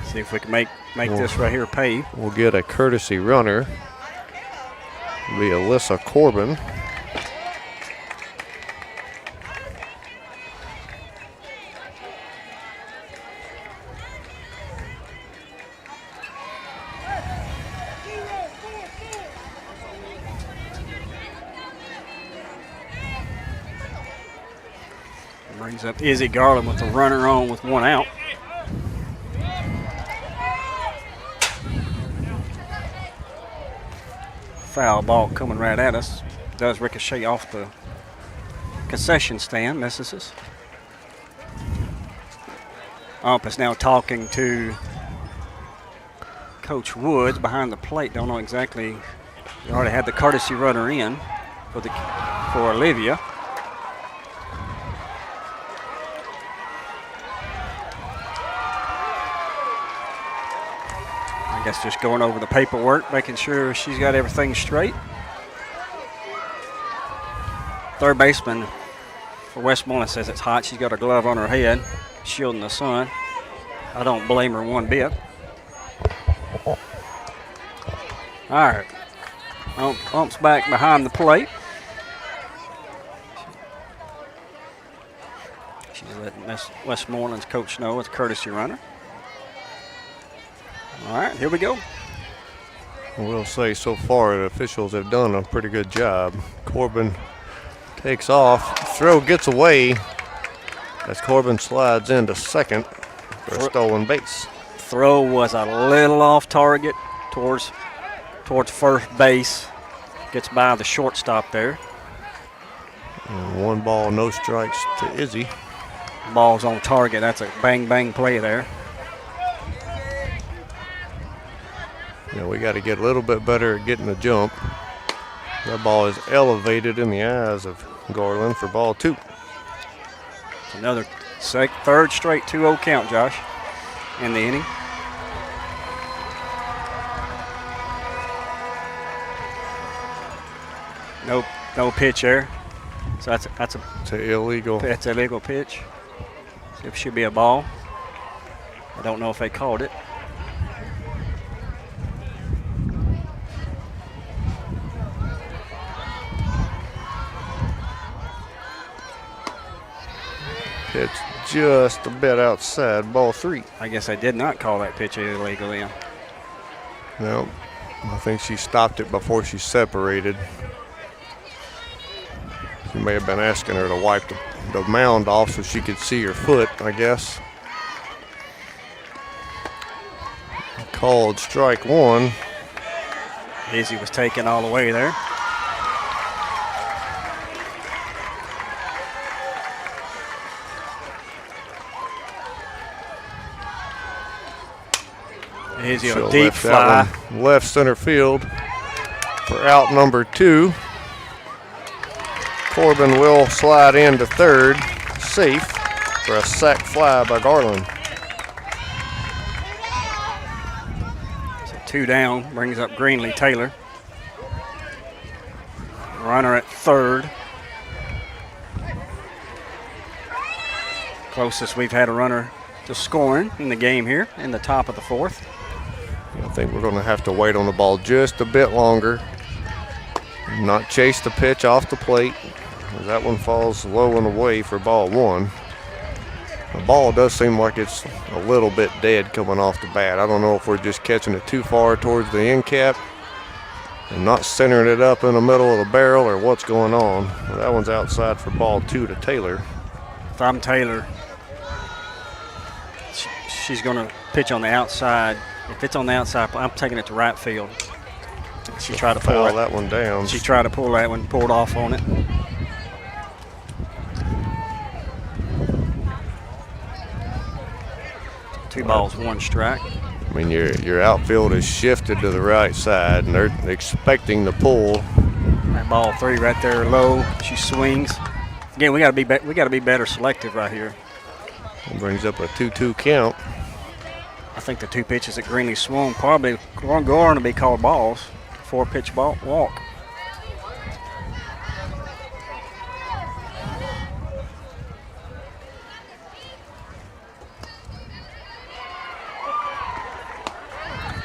See if we can make this right here pay. We'll get a courtesy runner. It'll be Alyssa Corbin. Brings up Izzy Garland with the runner on with 1 out. Foul ball coming right at us. Does ricochet off the concession stand, misses us. Ump is now talking to Coach Woods behind the plate. Don't know exactly. He already had the courtesy runner in for Olivia. I guess just going over the paperwork, making sure she's got everything straight. Third baseman for Westmoreland says it's hot. She's got her glove on her head, shielding the sun. I don't blame her one bit. All right. Ump's back behind the plate. She's letting Westmoreland's coach know it's a courtesy runner. All right, here we go. I will say so far the officials have done a pretty good job. Corbin takes off. Throw gets away as Corbin slides into second for a stolen base. Throw was a little off target towards first base. Gets by the shortstop there. And 1 ball, no strikes to Izzy. Ball's on target. That's a bang play there. Yeah, we got to get a little bit better at getting the jump. That ball is elevated in the eyes of Garland for ball 2. It's another third straight 2-0 count, Josh, in the inning. No pitch there. So that's an illegal. That's an illegal pitch. So it should be a ball. I don't know if they called it. Pitch just a bit outside, ball 3. I guess I did not call that pitch illegal then. No, I think she stopped it before she separated. She may have been asking her to wipe the mound off so she could see her foot, I guess. Called strike 1. Izzy was taken all the way there. Izzy a deep fly. Left center field for out number 2. Corbin will slide into third, safe for a sac fly by Garland. So 2 down, brings up Greenlee Taylor. Runner at third. Closest we've had a runner to scoring in the game here in the top of the 4th. I think we're going to have to wait on the ball just a bit longer. Not chase the pitch off the plate. That one falls low and away for ball 1. The ball does seem like it's a little bit dead coming off the bat. I don't know if we're just catching it too far towards the end cap and not centering it up in the middle of the barrel or what's going on. Well, that one's outside for ball 2 to Taylor. If I'm Taylor, she's going to pitch on the outside. If it's on the outside, I'm taking it to right field. She tried to pull that one down. She tried to pull that one, pulled off on it. Two balls, 1 strike. I mean, your outfield is shifted to the right side, and they're expecting the pull. That ball 3 right there, low. She swings. Again, we got to be better selective right here. It brings up a 2-2 count. I think the 2 pitches that Greenlee swung probably going to be called balls. 4-pitch ball walk.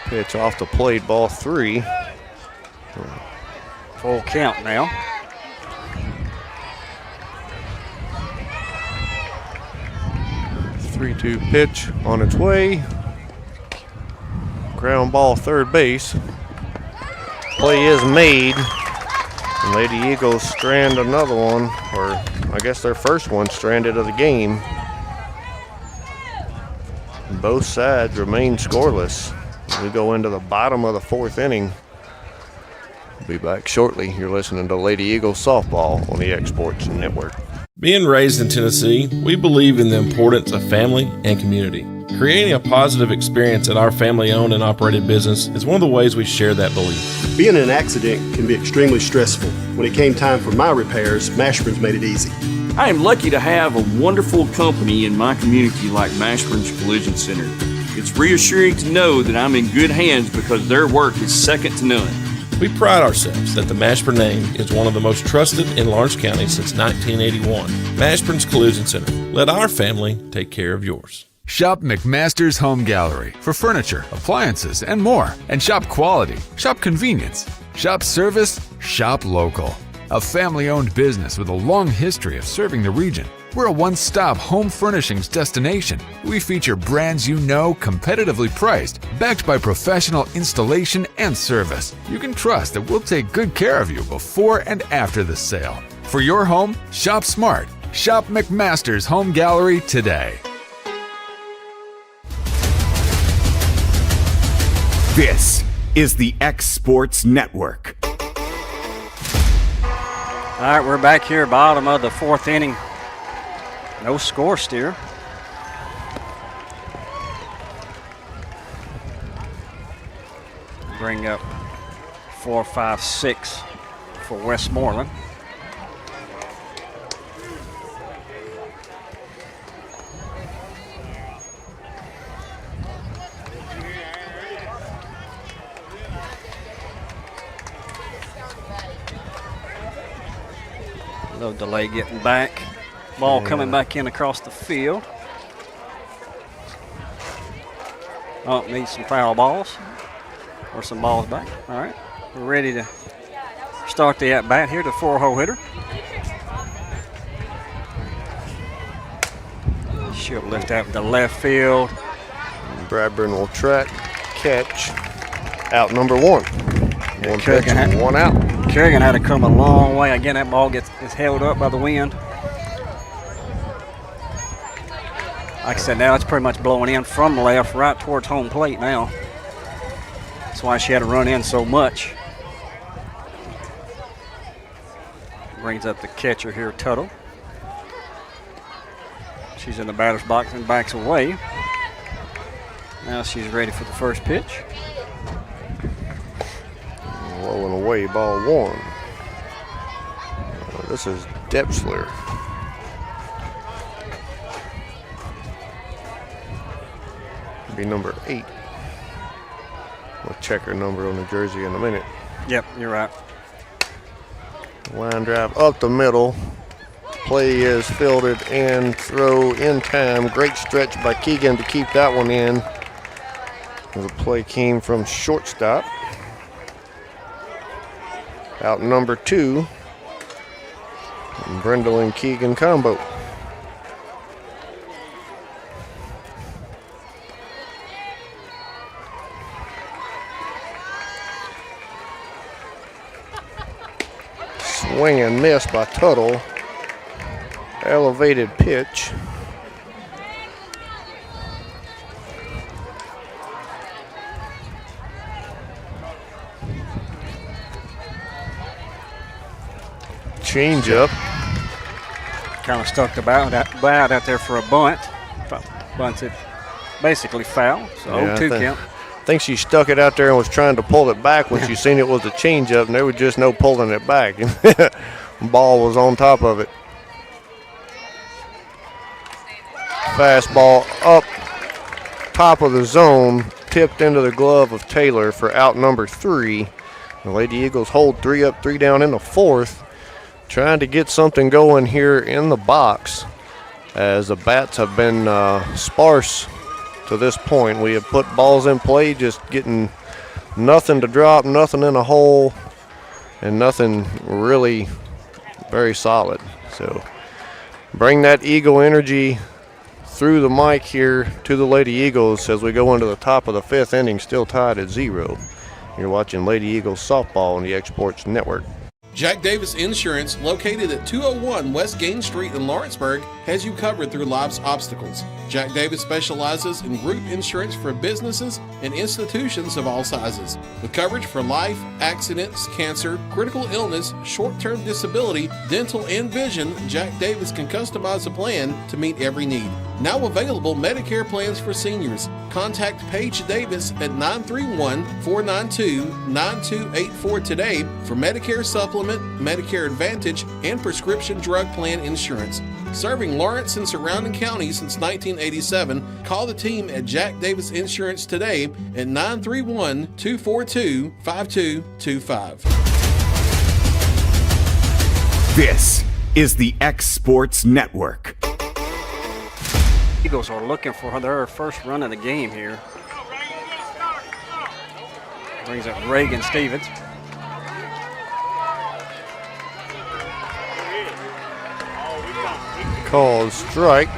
Pitch off the plate, ball 3. Full count now. Three-two pitch on its way. Ground ball, third base. Play is made. And Lady Eagles strand another one, or I guess their first one stranded of the game. Both sides remain scoreless. We go into the bottom of the 4th inning. We'll be back shortly. You're listening to Lady Eagles softball on the Exports Network. Being raised in Tennessee, we believe in the importance of family and community. Creating a positive experience at our family-owned and operated business is one of the ways we share that belief. Being in an accident can be extremely stressful. When it came time for my repairs, Mashburn's made it easy. I am lucky to have a wonderful company in my community like Mashburn's Collision Center. It's reassuring to know that I'm in good hands because their work is second to none. We pride ourselves that the Mashburn name is one of the most trusted in Lawrence County since 1981. Mashburn's Collision Center. Let our family take care of yours. Shop McMaster's Home Gallery for furniture, appliances, and more. And shop quality, shop convenience, shop service, shop local. A family-owned business with a long history of serving the region. We're a one-stop home furnishings destination. We feature brands you know, competitively priced, backed by professional installation and service. You can trust that we'll take good care of you before and after the sale. For your home, shop smart. Shop McMaster's Home Gallery today. This is the X Sports Network. All right, we're back here, bottom of the fourth inning. No score still. Bring up 4-5-6 for Westmoreland. A little delay getting back. Ball coming back in across the field. Oh, needs some foul balls or some balls back. All right, we're ready to start the at-bat here. The 4-hole hitter. She'll lift out to left field. Bradburn will track, catch, out number one. One pitch and one out. Kerrigan had to come a long way. Again, that ball is held up by the wind. Like I said, now it's pretty much blowing in from left right towards home plate now. That's why she had to run in so much. Brings up the catcher here, Tuttle. She's in the batter's box and backs away. Now she's ready for the first pitch. Low and away, ball one. This is Depsler. Be number 8. We'll check her number on the jersey in a minute. Yep, you're right. Line drive up the middle. Play is fielded and throw in time. Great stretch by Keegan to keep that one in. The play came from shortstop. Out number 2. Brindle and Keegan combo. Swing and miss by Tuttle. Elevated pitch. Change up. Kind of stuck the bat out there for a bunt. Bunts it basically foul. So 0-2 count. I think she stuck it out there and was trying to pull it back when she seen it was a changeup, and there was just no pulling it back. Ball was on top of it. Fastball up top of the zone, tipped into the glove of Taylor for out number 3. The Lady Eagles hold 3 up, 3 down in the 4th. Trying to get something going here in the box as the bats have been sparse to this point. We have put balls in play, just getting nothing to drop, nothing in a hole, and nothing really very solid. So bring that Eagle energy through the mic here to the Lady Eagles as we go into the top of the 5th inning, still tied at 0. You're watching Lady Eagles softball on the X Sports Network. Jack Davis Insurance, located at 201 West Gain Street in Lawrenceburg, has you covered through life's obstacles. Jack Davis specializes in group insurance for businesses and institutions of all sizes. With coverage for life, accidents, cancer, critical illness, short-term disability, dental, and vision, Jack Davis can customize a plan to meet every need. Now available Medicare plans for seniors. Contact Paige Davis at 931-492-9284 today for Medicare Supplement, Medicare Advantage, and prescription drug plan insurance. Serving Lawrence and surrounding counties since 1987, call the team at Jack Davis Insurance today at 931-242-5225. This is the X Sports Network. Eagles are looking for their first run of the game here. Brings up Reagan Stevens. Called strike.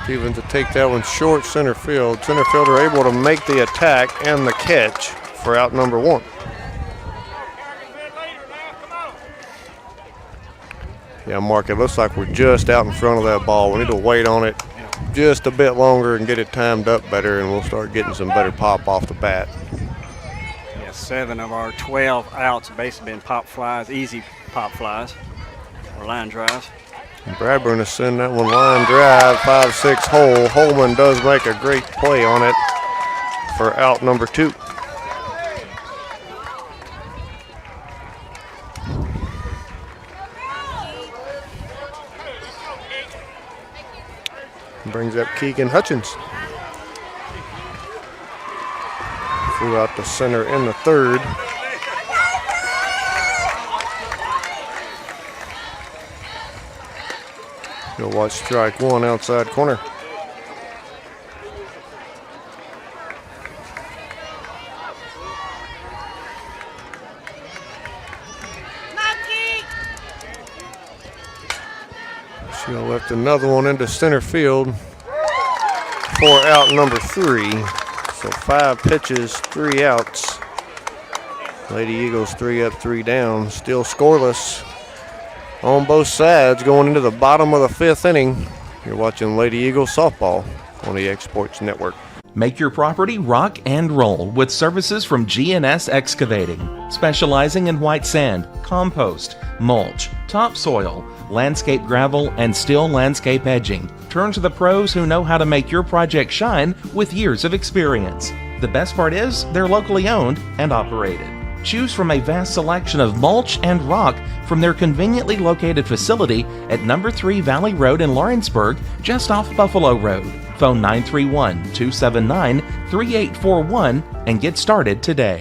Stevens to take that one short center field. Center fielder able to make the attack and the catch for out number 1. Yeah, Mark, it looks like we're just out in front of that ball. We need to wait on it just a bit longer and get it timed up better, and we'll start getting some better pop off the bat. Yeah, 7 of our 12 outs have basically been pop flies, easy pop flies, or line drives. Bradburn to send that one line drive, 5-6 hole. Holman does make a great play on it for out number 2. Brings up Keegan Hutchins. Flew out to center in the 3rd. You'll watch strike 1 outside corner. She'll left another one into center field for out number 3. So 5 pitches, 3 outs. Lady Eagles 3 up, 3 down. Still scoreless on both sides going into the bottom of the 5th inning. You're watching Lady Eagles softball on the Exports Network. Make your property rock and roll with services from G&S Excavating, specializing in white sand, compost, mulch, topsoil, landscape gravel, and steel landscape edging. Turn to the pros who know how to make your project shine with years of experience. The best part is they're locally owned and operated. Choose from a vast selection of mulch and rock from their conveniently located facility at number 3 Valley Road in Lawrenceburg, just off Buffalo Road. Phone 931-279-3841 and get started today.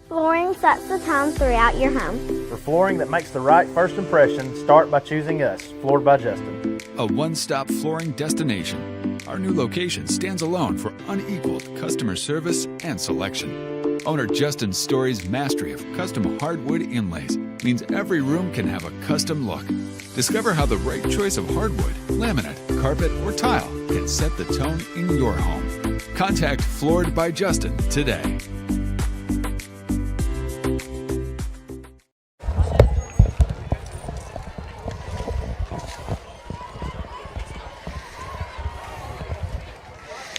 Flooring sets the tone throughout your home. For flooring that makes the right first impression, start by choosing us, Floored by Justin. A one-stop flooring destination. Our new location stands alone for unequaled customer service and selection. Owner Justin Story's mastery of custom hardwood inlays means every room can have a custom look. Discover how the right choice of hardwood, laminate, carpet, or tile can set the tone in your home. Contact Floored by Justin today.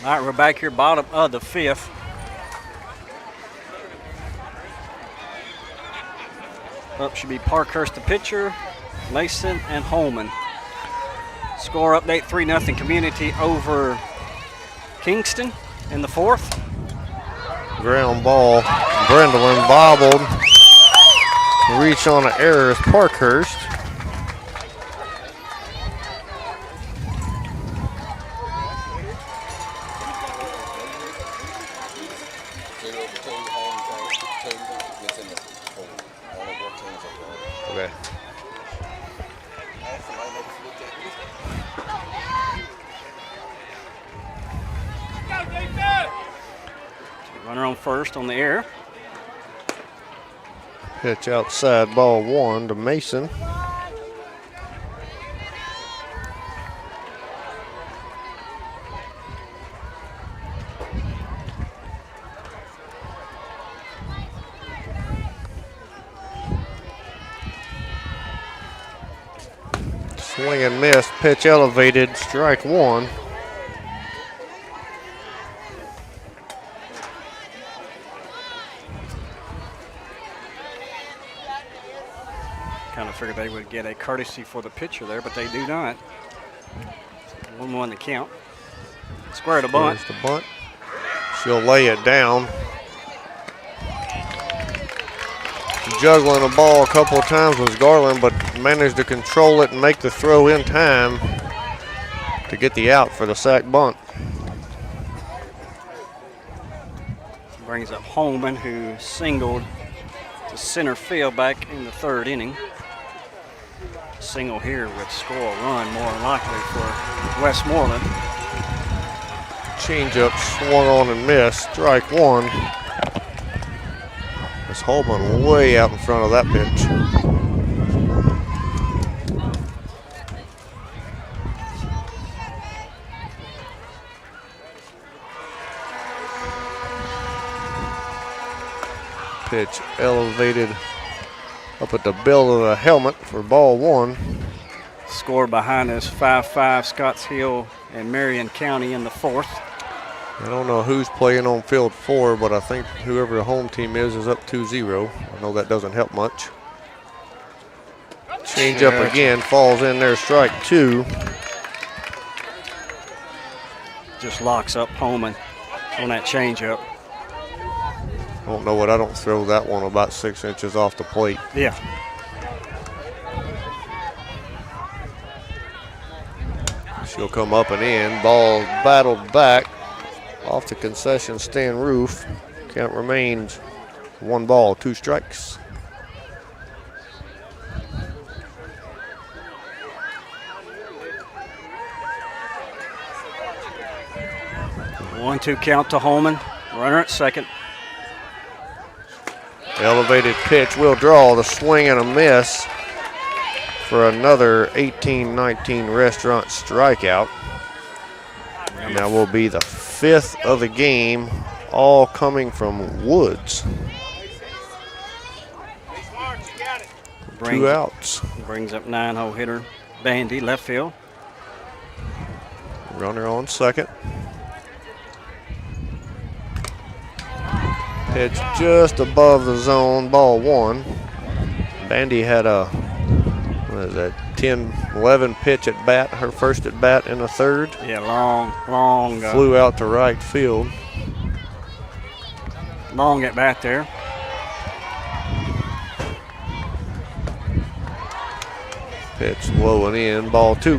All right, we're back here, bottom of the 5th. Up should be Parkhurst the pitcher, Mason and Holman. Score update 3-0 Community over Kingston in the 4th. Ground ball, Brendlin bobbled. Reach on an error is Parkhurst. Okay. Runner on first on the air. Pitch outside, ball 1 to Mason. Swing and miss, pitch elevated, strike 1. Kind of figured they would get a courtesy for the pitcher there, but they do not. 1-1 to count. Square to bunt. There's the bunt. She'll lay it down. Juggling the ball a couple of times was Garland, but managed to control it and make the throw in time to get the out for the sack bunt. Brings up Holman, who singled to center field back in the third inning. Single here would score a run more than likely for Westmoreland. Changeup swung on and missed. Strike one. It's Holman way out in front of that pitch. Pitch elevated up at the bill of the helmet for ball one. Score behind us 5-5 Scotts Hill and Marion County in the fourth. I don't know who's playing on field 4, but I think whoever the home team is up 2-0. I know that doesn't help much. Change up again, falls in there, strike two. Just locks up Holman on that changeup. I don't know what, I don't throw that one about 6 inches off the plate. Yeah. She'll come up and in. Ball battled back off the concession stand roof. Count remains 1 ball, 2 strikes. One, 2 count to Holman. Runner at second. Elevated pitch will draw, the swing and a miss for another 18-19 restaurant strikeout. And that will be the 5th of the game, all coming from Woods. 2 outs. Brings up 9-hole hitter Bandy, left field. Runner on second. Pitch just above the zone, ball one. Bandy had a, 10-11 pitch at bat, her first at bat in the third. Yeah, long. Flew out to right field. Long at bat there. Pitch low and in, ball 2.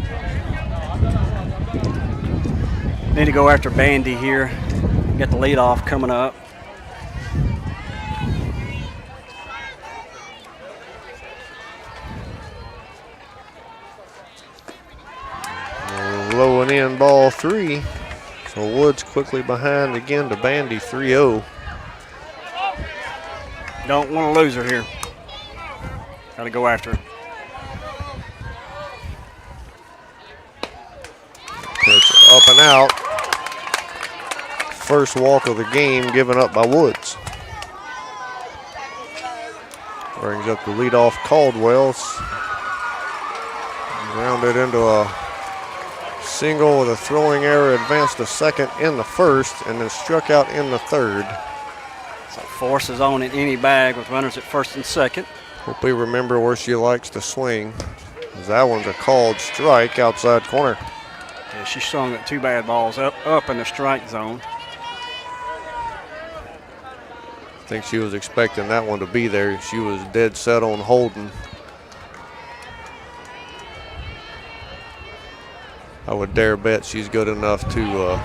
Need to go after Bandy here. Got the leadoff coming up. Low and in, ball 3. So Woods quickly behind again to Bandy, 3-0. Don't want to lose her here. Got to go after her. Pitch up and out. First walk of the game given up by Woods. Brings up the leadoff Caldwell. Grounded into a single with a throwing error, advanced to second in the first, and then struck out in the third. So Force is on in any bag with runners at first and second. Hope we remember where she likes to swing, as that one's a called strike outside corner. Yeah, she swung at 2 bad balls up in the strike zone. I think she was expecting that one to be there. She was dead set on holding. I would dare bet she's good enough to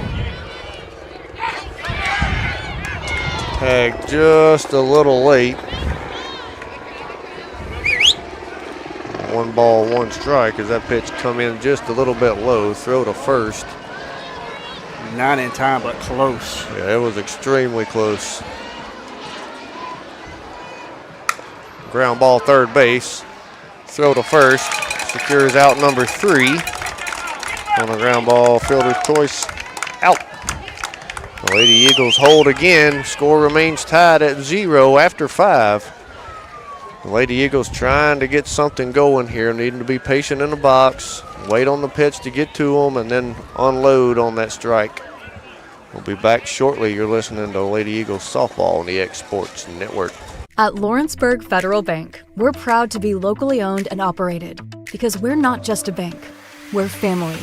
tag just a little late. 1 ball, 1 strike as that pitch come in just a little bit low. Throw to first. Not in time, but close. Yeah, it was extremely close. Ground ball, third base. Throw to first. Secures out number 3. On the ground ball, fielder's choice, out. The Lady Eagles hold again. Score remains tied at 0 after 5. The Lady Eagles trying to get something going here, needing to be patient in the box, wait on the pitch to get to them, and then unload on that strike. We'll be back shortly. You're listening to Lady Eagles softball on the X Sports Network. At Lawrenceburg Federal Bank, we're proud to be locally owned and operated because we're not just a bank, we're family.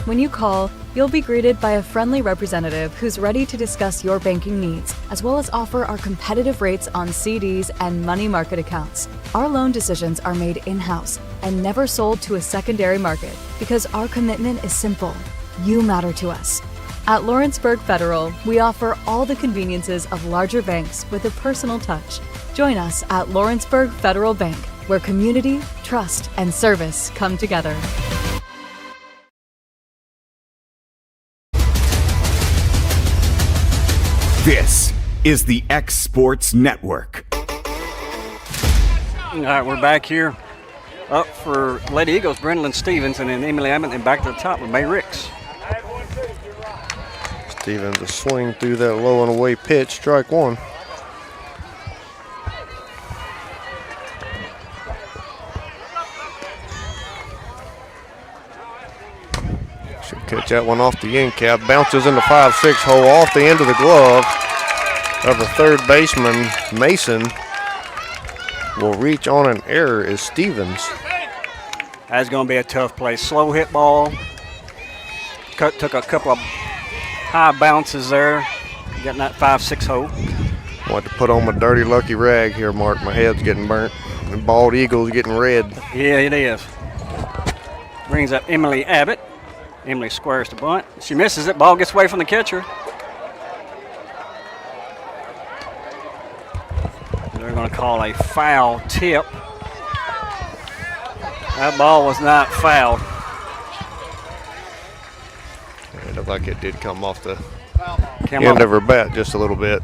When you call, you'll be greeted by a friendly representative who's ready to discuss your banking needs, as well as offer our competitive rates on CDs and money market accounts. Our loan decisions are made in-house and never sold to a secondary market because our commitment is simple. You matter to us. At Lawrenceburg Federal, we offer all the conveniences of larger banks with a personal touch. Join us at Lawrenceburg Federal Bank, where community, trust, and service come together. This is the X Sports Network. All right, we're back here up for Lady Eagles, Brendlyn Stevens, and then Emily Abbott, and back to the top with May Ricks. Stevens a swing through that low and away pitch, strike one. Should catch that one off the end cap. Bounces in the 5-6 hole off the end of the glove of the third baseman, Mason. Will reach on an error is Stevens. That's going to be a tough play. Slow hit ball. Took a couple of high bounces there, getting that 5-6 hole. Want to put on my dirty lucky rag here, Mark. My head's getting burnt. The bald eagle's getting red. Yeah, it is. Brings up Emily Abbott. Emily squares the bunt. She misses it. Ball gets away from the catcher. They're going to call a foul tip. That ball was not fouled. It looked like it did come off the end of her bat just a little bit.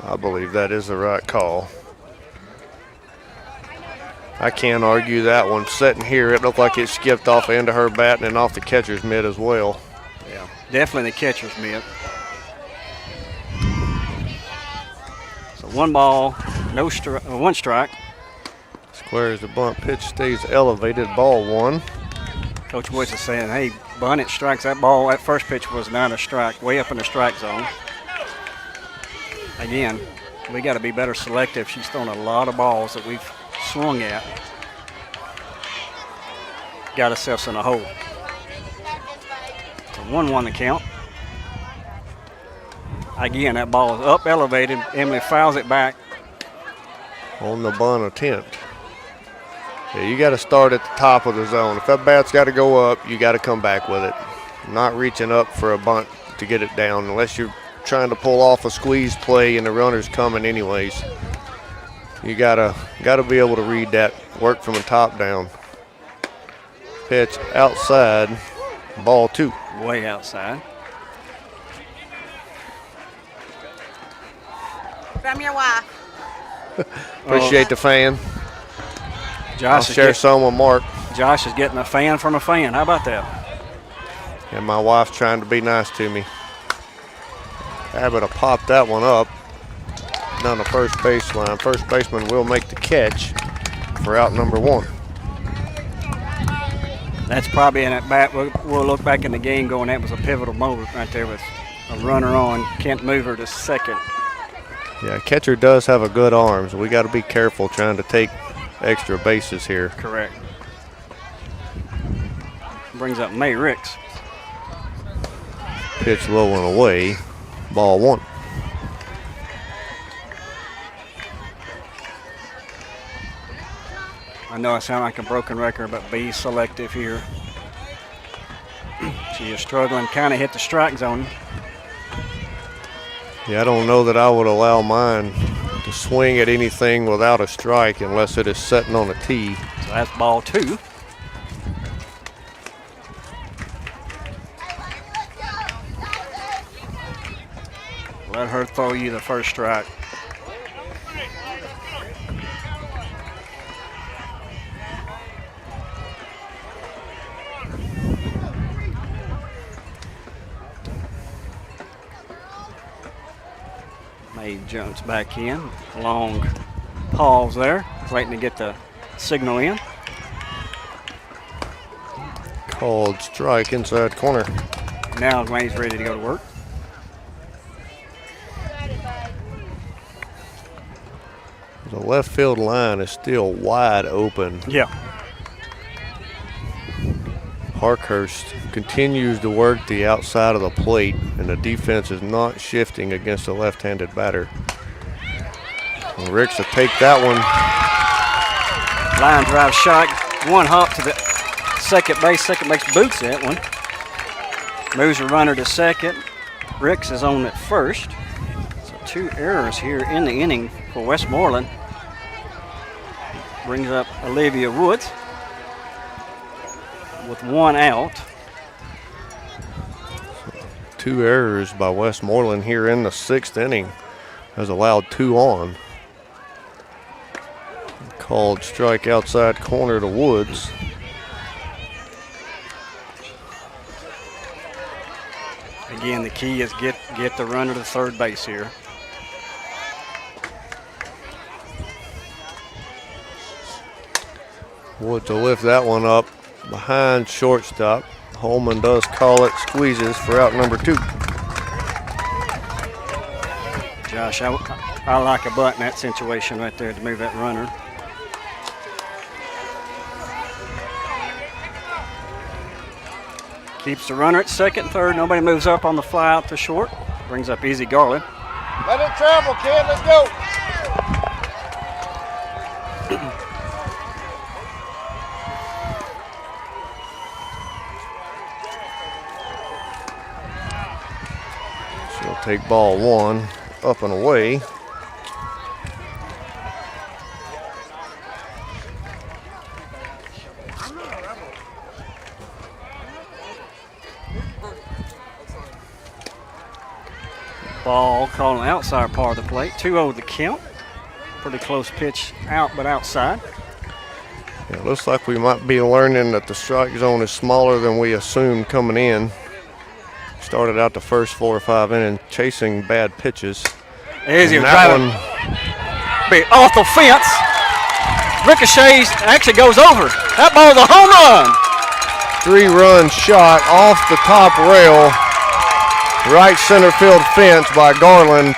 I believe that is the right call. I can't argue that one. Sitting here, it looked like it skipped off the end of her bat and then off the catcher's mitt as well. Yeah, definitely the catcher's mitt. So one ball, one strike. Squares the bunt, pitch stays elevated, ball one. Coach Woods is saying, hey, bunt it, strikes. That ball, that first pitch was not a strike, way up in the strike zone. Again, we got to be better selective. She's thrown a lot of balls that we've swung at. Got herself in a hole. So 1-1 the count. Again, that ball is up elevated. Emily fouls it back. On the bunt attempt. Yeah, you got to start at the top of the zone. If that bat's got to go up, you got to come back with it. Not reaching up for a bunt to get it down unless you're trying to pull off a squeeze play and the runner's coming anyways. You gotta be able to read that, work from the top down. Pitch outside, ball two. Way outside. From your wife. Appreciate the fan. Josh I'll share some with Mark. Josh is getting a fan from a fan. How about that? And my wife's trying to be nice to me. Abbott will pop that one up down the first baseline. First baseman will make the catch for out number one. That's probably in at bat. We'll look back in the game going, that was a pivotal moment right there with a runner on. Can't move her to second. Yeah, catcher does have a good arm, so we got to be careful trying to take extra bases here. Correct. Brings up May Ricks. Pitch low and away. Ball one. I know I sound like a broken record, but be selective here. She is struggling, kind of hit the strike zone. Yeah, I don't know that I would allow mine to swing at anything without a strike unless it is sitting on a tee. So that's ball two. Let her throw you the first strike. May jumps back in. Long pause there, waiting to get the signal in. Called strike inside corner. Now May's ready to go to work. The left field line is still wide open. Yeah. Parkhurst continues to work the outside of the plate, and the defense is not shifting against a left-handed batter. And Ricks will take that one. Line drive shot, one hop to the second base. Second base boots that one. Moves a runner to second. Ricks is on at first. So 2 errors here in the inning for Westmoreland. Brings up Olivia Woods with 1 out. 2 errors by Westmoreland here in the 6th inning. Has allowed 2 on. Called strike outside corner to Woods. Again, the key is get the runner to third base here. Woods will lift that one up behind shortstop. Holman does call it, squeezes for out number 2. Josh, I like a butt in that situation right there to move that runner. Keeps the runner at second, third. Nobody moves up on the fly out to short. Brings up Izzy Garland. Let it travel, kid. Let's go. She'll take ball 1 up and away. Ball called on the outside part of the plate. 2-0 the count. Pretty close pitch out, but outside. Yeah, it looks like we might be learning that the strike zone is smaller than we assumed coming in. Started out the first 4 or 5 innings chasing bad pitches. Easy that one. Off the fence. Ricochets, actually goes over. That ball's a home run. 3-run shot off the top rail. Right center field fence by Garland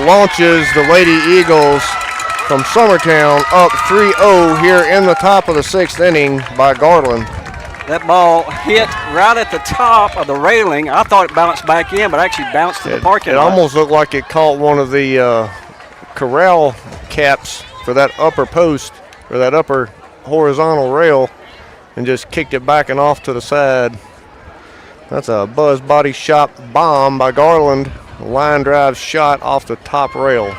launches the Lady Eagles from Summertown up 3-0 here in the top of the 6th inning by Garland. That ball hit right at the top of the railing. I thought it bounced back in, but actually bounced to the parking lot. It almost looked like it caught one of the corral caps for that upper post or that upper horizontal rail and just kicked it back and off to the side. That's a Buzz Body Shop bomb by Garland. Line drive shot off the top rail.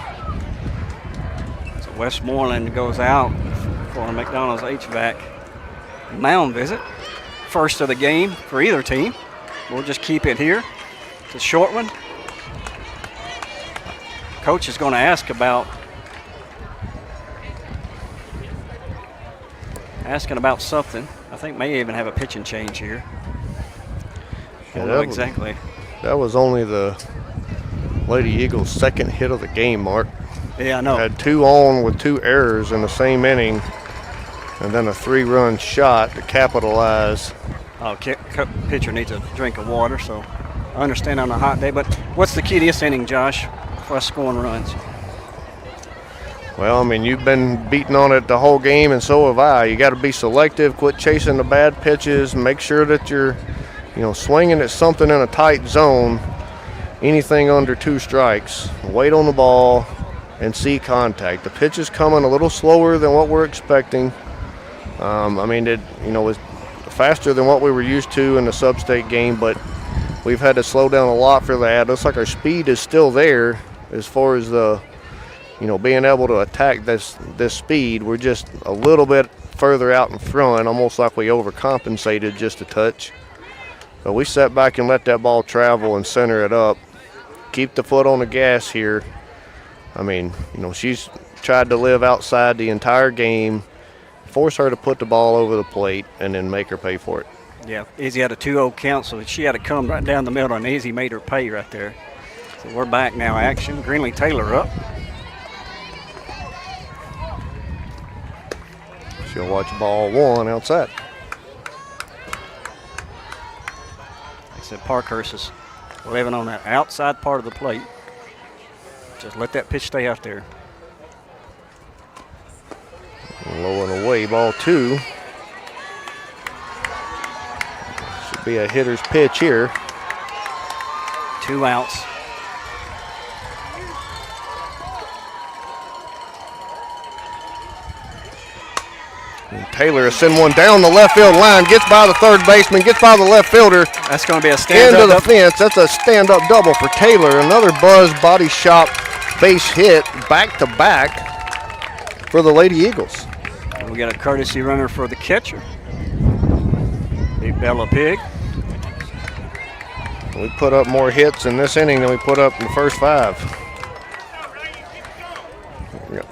So Westmoreland goes out for a McDonald's HVAC mound visit. First of the game for either team. We'll just keep it here. It's a short one. Coach is going to ask about something. I think may even have a pitching change here. I don't know exactly. That was only the Lady Eagles' second hit of the game, Mark. Yeah, I know. Had 2 on with 2 errors in the same inning, and then a 3-run shot to capitalize. Oh, pitcher needs a drink of water, so I understand on a hot day. But what's the key to this inning, Josh, for us scoring runs? Well, I mean, you've been beating on it the whole game, and so have I. You got to be selective, quit chasing the bad pitches, make sure that you're swinging at something in a tight zone, anything under 2 strikes. Wait on the ball and see contact. The pitch is coming a little slower than what we're expecting. I mean, it was faster than what we were used to in the sub-state game, but we've had to slow down a lot for that. Looks like our speed is still there as far as the, being able to attack this speed. We're just a little bit further out in front, almost like we overcompensated just a touch. But we sat back and let that ball travel and center it up. Keep the foot on the gas here. I mean, she's tried to live outside the entire game. Force her to put the ball over the plate and then make her pay for it. Yeah, Izzy had a 2-0 count, so she had to come right down the middle, and Izzy made her pay right there. So we're back now, action. Greenlee Taylor up. She'll watch ball 1 outside. Like I said, Parkhurst is living on that outside part of the plate. Just let that pitch stay out there. Low and away, ball 2. Should be a hitter's pitch here. 2 outs. And Taylor is sending one down the left field line, gets by the third baseman, gets by the left fielder. That's going to be a stand-up into the fence. That's a stand-up double for Taylor. Another Buzz Body Shop base hit back-to-back for the Lady Eagles. We got a courtesy runner for the catcher. Big Bella Pig. We put up more hits in this inning than we put up in the first 5. Yep.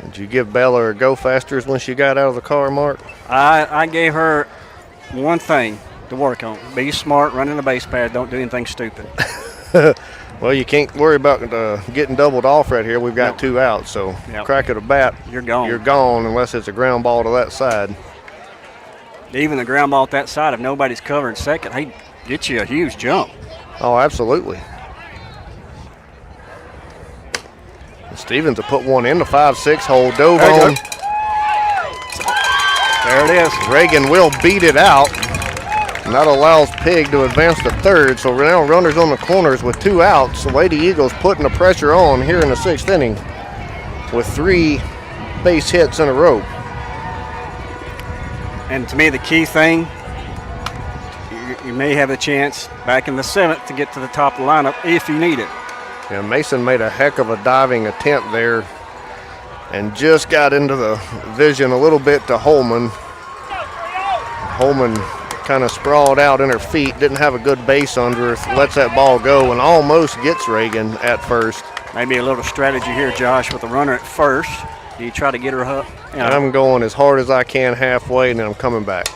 Did you give Bella her go fasters when she got out of the car, Mark? I gave her one thing to work on. Be smart, running the base pad, don't do anything stupid. Well, you can't worry about getting doubled off right here. We've got 2 outs, so crack of the bat, you're gone. You're gone unless it's a ground ball to that side. Even the ground ball at that side, if nobody's covering second, he gets you a huge jump. Oh, absolutely. Stevens will put one in the 5-6 hole, dove on. There it is. Reagan will beat it out. And that allows Pig to advance to third. So now runners on the corners with 2 outs. The Lady Eagles putting the pressure on here in the 6th inning with 3 base hits in a row. And to me, the key thing, you may have a chance back in the 7th to get to the top of the lineup if you need it. Yeah, Mason made a heck of a diving attempt there and just got into the vision a little bit to Holman. Holman kind of sprawled out in her feet, didn't have a good base under her, lets that ball go and almost gets Reagan at first. Maybe a little strategy here, Josh, with the runner at first. Do you try to get her up? I'm going as hard as I can halfway and then I'm coming back.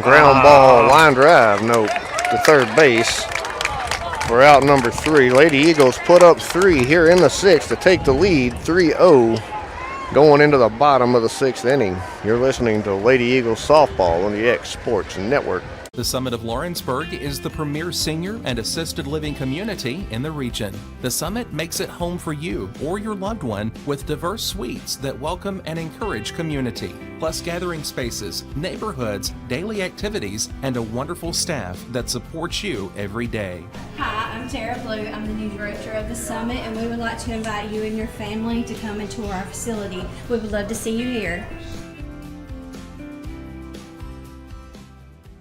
Ground ball, line drive, no, to third base. We're out number 3. Lady Eagles put up 3 here in the 6th to take the lead, 3-0, going into the bottom of the 6th inning. You're listening to Lady Eagles softball on the X Sports Network. The Summit of Lawrenceburg is the premier senior and assisted living community in the region. The Summit makes it home for you or your loved one with diverse suites that welcome and encourage community, plus gathering spaces, neighborhoods, daily activities, and a wonderful staff that supports you every day. Hi, I'm Tara Blue. I'm the new director of the Summit, and we would like to invite you and your family to come and tour our facility. We would love to see you here.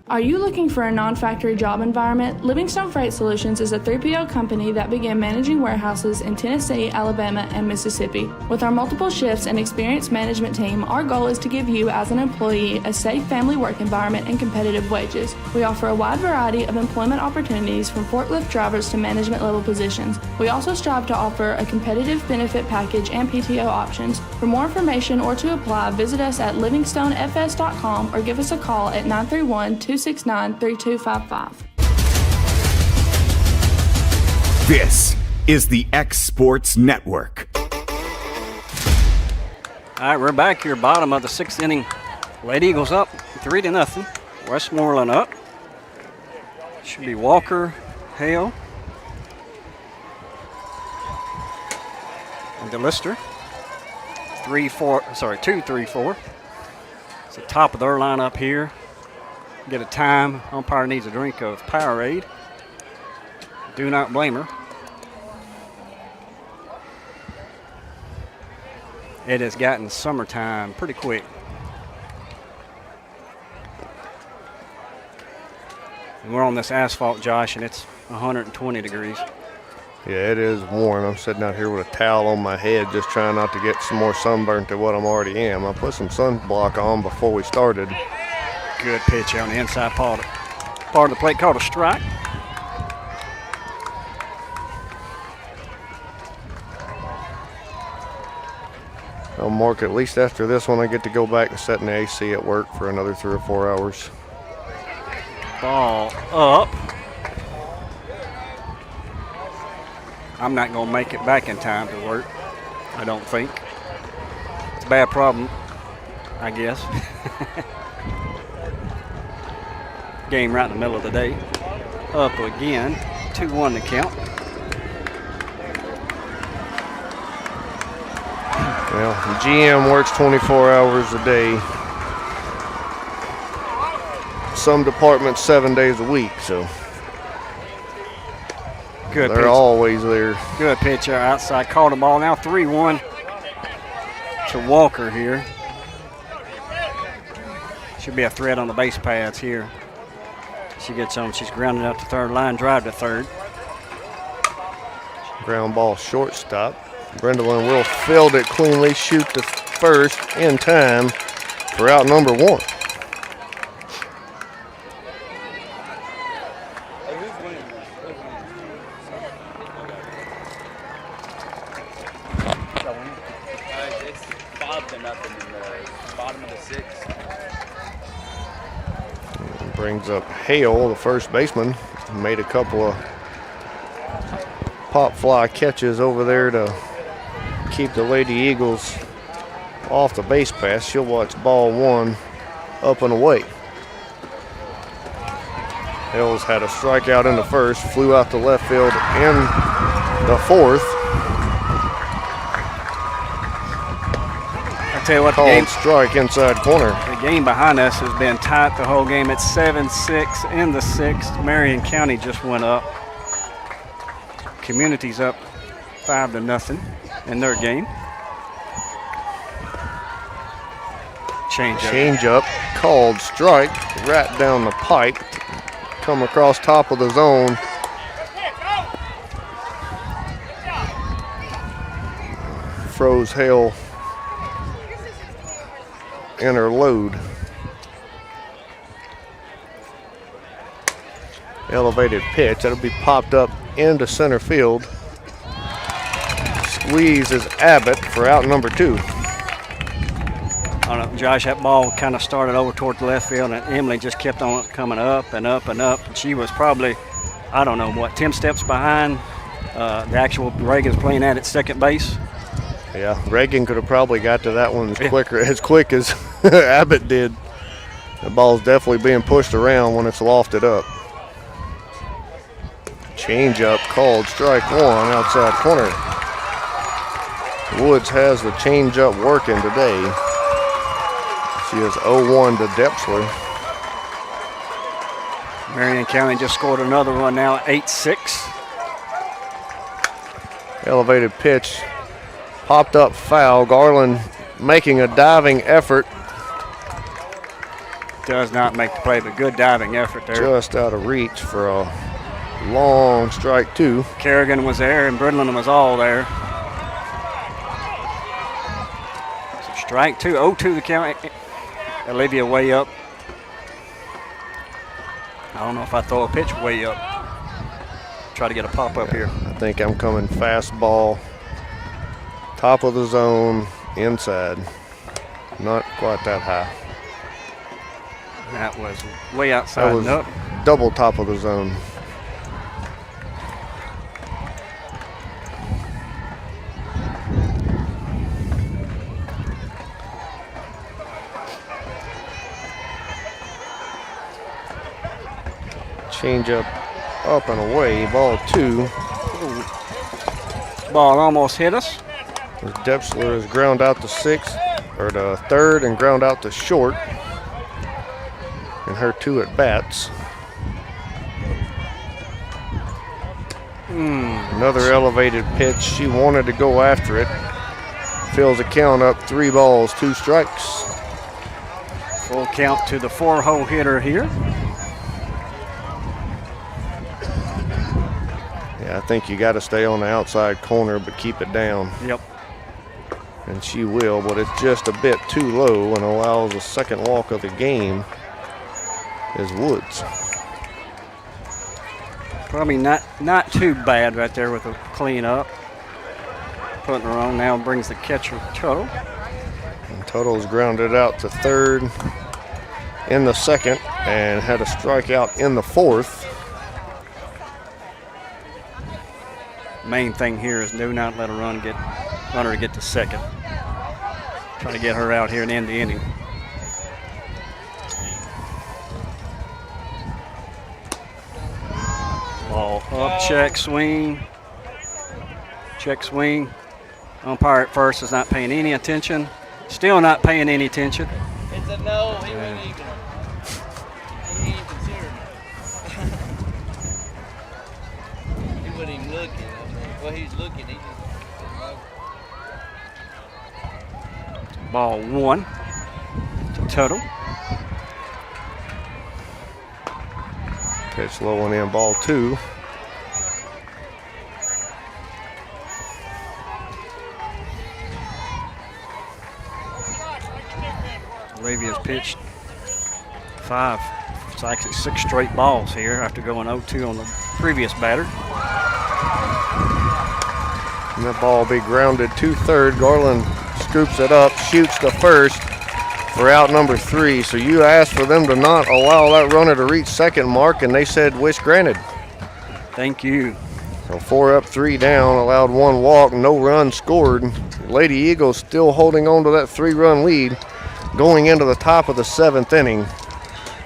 Are you looking for a non-factory job environment? Livingstone Freight Solutions is a 3PL company that began managing warehouses in Tennessee, Alabama, and Mississippi. With our multiple shifts and experienced management team, our goal is to give you as an employee a safe family work environment and competitive wages. We offer a wide variety of employment opportunities from forklift drivers to management level positions. We also strive to offer a competitive benefit package and PTO options. For more information or to apply, visit us at livingstonefs.com or give us a call at 931-269-3255. This is the X Sports Network. All right, we're back here, bottom of the 6th inning. Lady Eagles up 3-0. Westmoreland up. Should be Walker, Hale, and DeLister. 2-3-4. It's the top of their lineup here. Get a time. Umpire needs a drink of Powerade. Do not blame her. It has gotten summertime pretty quick. And we're on this asphalt, Josh, and it's 120 degrees. Yeah, it is warm. I'm sitting out here with a towel on my head just trying not to get some more sunburn to what I'm already am. I put some sunblock on before we started. Good pitch on the inside part of the plate, called a strike. Well, Mark, at least after this one, I get to go back and sit in the AC at work for another 3 or 4 hours. Ball up. I'm not going to make it back in time to work, I don't think. It's a bad problem, I guess. Game right in the middle of the day. Up again, 2-1 to count. Well, the GM works 24 hours a day. Some departments 7 days a week, so. Good They're pitch. always there. Good pitch there outside. Called the ball. Now 3-1 to Walker here. Should be a threat on the base paths here. She gets on. She's grounded out to third. Line drive to third. Ground ball shortstop. Brendolyn will field it cleanly, shoot to first in time for out number 1. It's 5-0 in the bottom of the 6th. Brings up Hale, the first baseman. Made a couple of pop fly catches over there to keep the Lady Eagles off the base pass. She'll watch ball 1 up and away. Hale's had a strikeout in the first, flew out to left field in the 4th. I tell you what, Called strike inside corner. The game behind us has been tight the whole game. It's 7-6 in the 6th. Marion County just went up. Community's up 5-0 in their game. Change up, called strike, right down the pipe. Come across top of the zone. Froze Hale in her load. Elevated pitch, that'll be popped up into center field. Squeeze is Abbott for out number 2. I don't know, Josh, that ball kind of started over toward the left field, and Emily just kept on coming up and up and up. And she was probably, I don't know, what, 10 steps behind the actual Reagan's playing at second base. Yeah, Reagan could have probably got to that one as quick as Abbott did. The ball's definitely being pushed around when it's lofted up. Change up, called strike 1 outside corner. Woods has the change up working today. She is 0-1 to Depsler. Marion County just scored another one now, 8-6. Elevated pitch, popped up foul. Garland making a diving effort. Does not make the play, but good diving effort there. Just out of reach for a long strike 2. Kerrigan was there and Brindlin was all there. So strike 2, 0-2 the count. Olivia way up. I don't know if I throw a pitch way up. Try to get a pop up here. I think I'm coming fastball, top of the zone, inside. Not quite that high. That was way outside. That was double top of the zone. Change up and away, ball 2. Ball almost hit us. Depsler is ground out to 6th, or to 3rd, and ground out to short. And her 2 at bats. Another elevated pitch. She wanted to go after it. Fills the count up, 3 balls, 2 strikes. Full count to the 4-hole hitter here. Yeah, I think you got to stay on the outside corner, but keep it down. Yep. And she will, but it's just a bit too low and allows a second walk of the game is Woods. Probably not too bad right there with a clean up. Putting her on now brings the catcher Tuttle. And Tuttle's grounded out to 3rd in the 2nd and had a strikeout in the 4th. Main thing here is do not let a runner get to 2nd. Try to get her out here and end the inning. Ball up, check, swing. Check, swing. Umpire at first is not paying any attention. Still not paying any attention. It's a no. He wouldn't even. He ain't considered. He wouldn't even look. looking. Well, he's looking. He just, Ball 1 to Tuttle. Pitch low and in, ball 2. Arabia's pitched 5, it's actually 6 straight balls here after going 0-2 on the previous batter. And that ball will be grounded to third. Garland scoops it up, shoots to first for out number 3. So you asked for them to not allow that runner to reach second, Mark, and they said wish granted. Thank you. So 4 up, 3 down, allowed 1 walk, no run scored. Lady Eagles still holding on to that 3-run lead going into the top of the 7th inning.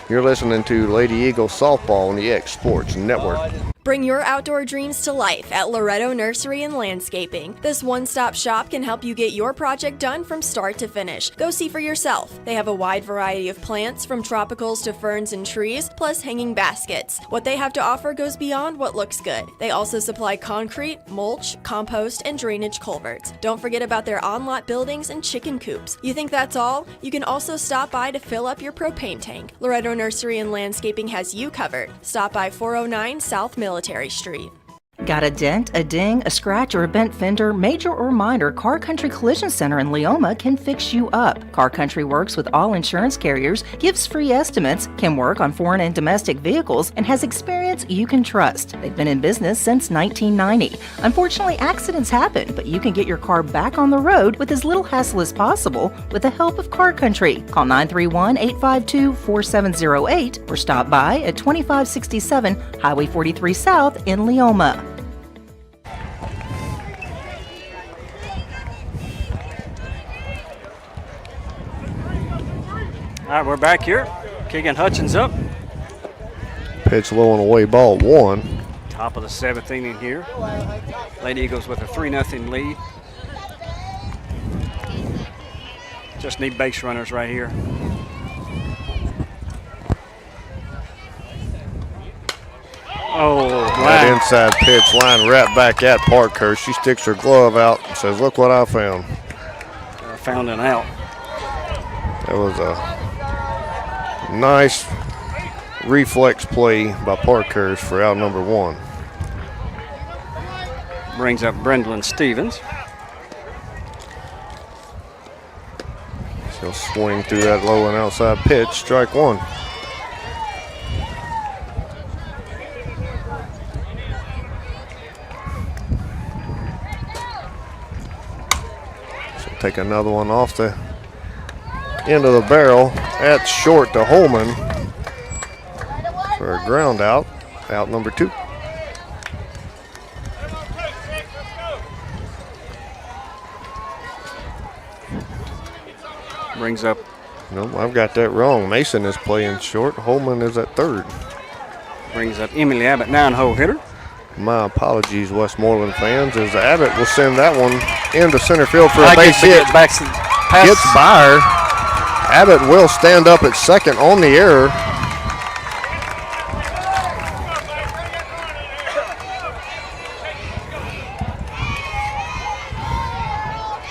You're listening to Lady Eagles softball on the X Sports Network. Bring your outdoor dreams to life at Loretto Nursery and Landscaping. This one-stop shop can help you get your project done from start to finish. Go see for yourself. They have a wide variety of plants, from tropicals to ferns and trees, plus hanging baskets. What they have to offer goes beyond what looks good. They also supply concrete, mulch, compost, and drainage culverts. Don't forget about their on-lot buildings and chicken coops. You think that's all? You can also stop by to fill up your propane tank. Loretto Nursery and Landscaping has you covered. Stop by 409 South Military Street. Got a dent, a ding, a scratch, or a bent fender? Major or minor, Car Country Collision Center in Leoma can fix you up. Car Country works with all insurance carriers, gives free estimates, can work on foreign and domestic vehicles, and has experience you can trust. They've been in business since 1990. Unfortunately, accidents happen, but you can get your car back on the road with as little hassle as possible with the help of Car Country. Call 931-852-4708 or stop by at 2567 Highway 43 South in Leoma. All right, we're back here. Keegan Hutchins up. Pitch low and away, ball 1. Top of the 7th inning here. Lady Eagles with a 3-0 lead. Just need base runners right here. Oh, that inside pitch line right back at Parkhurst. She sticks her glove out and says, "Look what I found." I found an out. That was a nice reflex play by Parkhurst for out number 1. Brings up Brendan Stevens. She'll swing through that low and outside pitch. Strike 1. She'll take another one off the end of the barrel at short to Holman for a ground out. Out number 2. Brings up. No, I've got that wrong. Mason is playing short. Holman is at third. Brings up Emily Abbott, 9-hole hitter. My apologies, Westmoreland fans, as Abbott will send that one into center field for a base hit. Gets by her. Abbott will stand up at second on the error.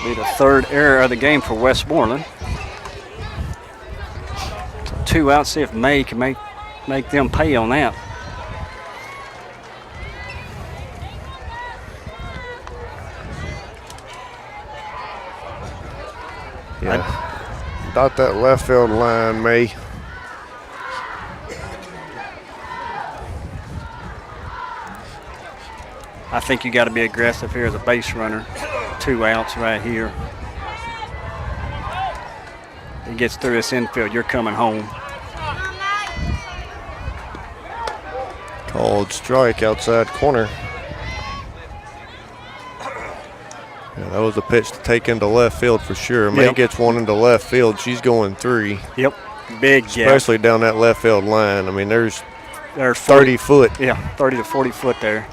Be the 3rd error of the game for Westmoreland. 2 out, see if May can make them pay on that. Yeah. Dot that left field line, May. I think you got to be aggressive here as a base runner. 2 outs right here. He gets through this infield, you're coming home. Called strike outside corner. Yeah, that was a pitch to take into left field for sure. May gets one into left field. She's going 3. Yep, big gap. Especially down that left field line. I mean, there's 30 foot. Yeah, 30 to 40 foot there.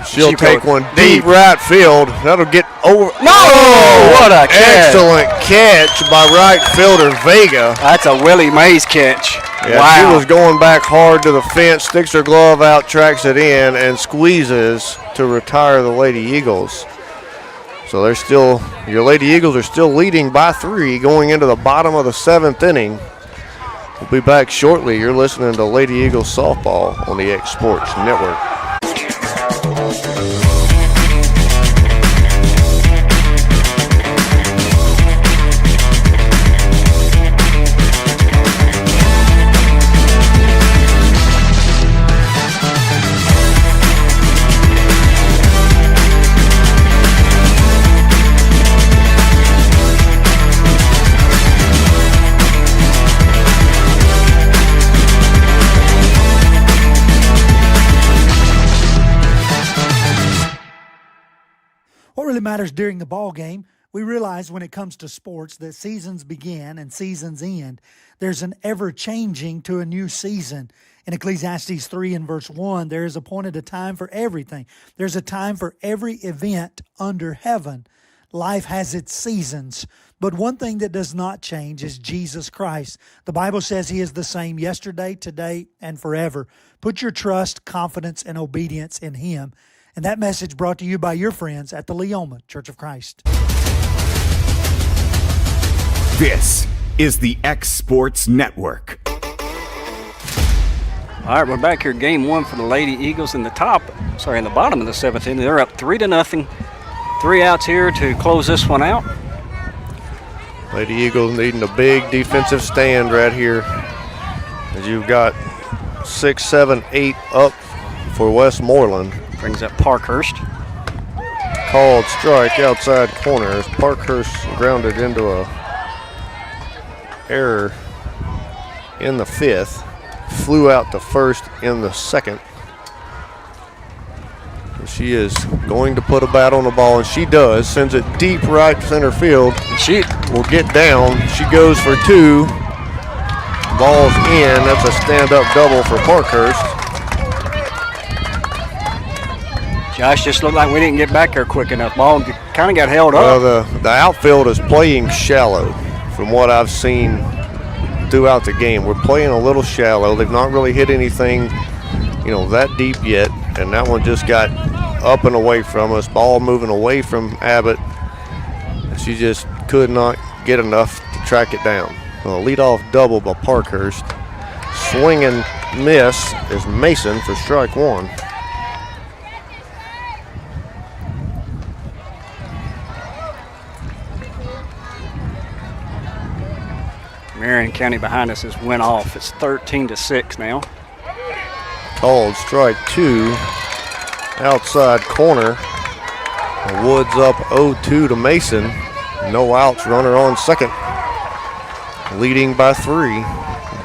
She'll take one deep right field. That'll get over. No! Oh, what a catch. Excellent catch by right fielder Vega. That's a Willie Mays catch. Yeah, wow. She was going back hard to the fence, sticks her glove out, tracks it in, and squeezes to retire the Lady Eagles. So they're still, your Lady Eagles are still leading by 3 going into the bottom of the 7th inning. We'll be back shortly. You're listening to Lady Eagles softball on the X Sports Network. What really matters during the ball game, we realize when it comes to sports that seasons begin and seasons end. There's an ever-changing to a new season. In Ecclesiastes 3 and verse 1, there is appointed a time for everything. There's a time for every event under heaven. Life has its seasons. But one thing that does not change is Jesus Christ. The Bible says He is the same yesterday, today, and forever. Put your trust, confidence, and obedience in Him. And that message brought to you by your friends at the Leoma Church of Christ. This is the X Sports Network. All right, we're back here. Game 1 for the Lady Eagles in the bottom of the 7th inning. They're up 3-0. 3 outs here to close this one out. Lady Eagles needing a big defensive stand right here. As you've got 6, 7, 8 up for Westmoreland. Brings up Parkhurst. Called strike outside corner as Parkhurst grounded into a error in the 5th. Flew out to first in the 2nd. She is going to put a bat on the ball, and she does. Sends it deep right center field. She will get down. She goes for 2. Ball's in. That's a stand-up double for Parkhurst. Josh, just looked like we didn't get back there quick enough. Ball kind of got held up. Well, the outfield is playing shallow from what I've seen throughout the game. We're playing a little shallow. They've not really hit anything, that deep yet. And that one just got up and away from us. Ball moving away from Abbott. She just could not get enough to track it down. A leadoff double by Parkhurst. Swing and miss is Mason for strike 1. Marion County behind us has went off. It's 13-6 now. Called strike 2, outside corner. Woods up 0-2 to Mason. No outs, runner on second. Leading by 3,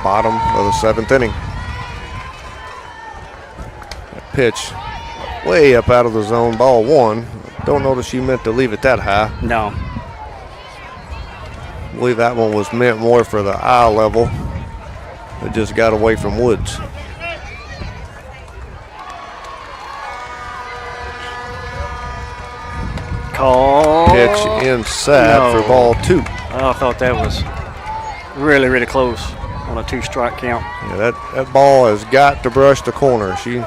bottom of the 7th inning. That pitch way up out of the zone, ball 1. Don't know that she meant to leave it that high. No. I believe that one was meant more for the eye level. It just got away from Woods. Call. Pitch inside for ball 2. Oh, I thought that was really, really close on a 2-strike count. Yeah, that ball has got to brush the corner. She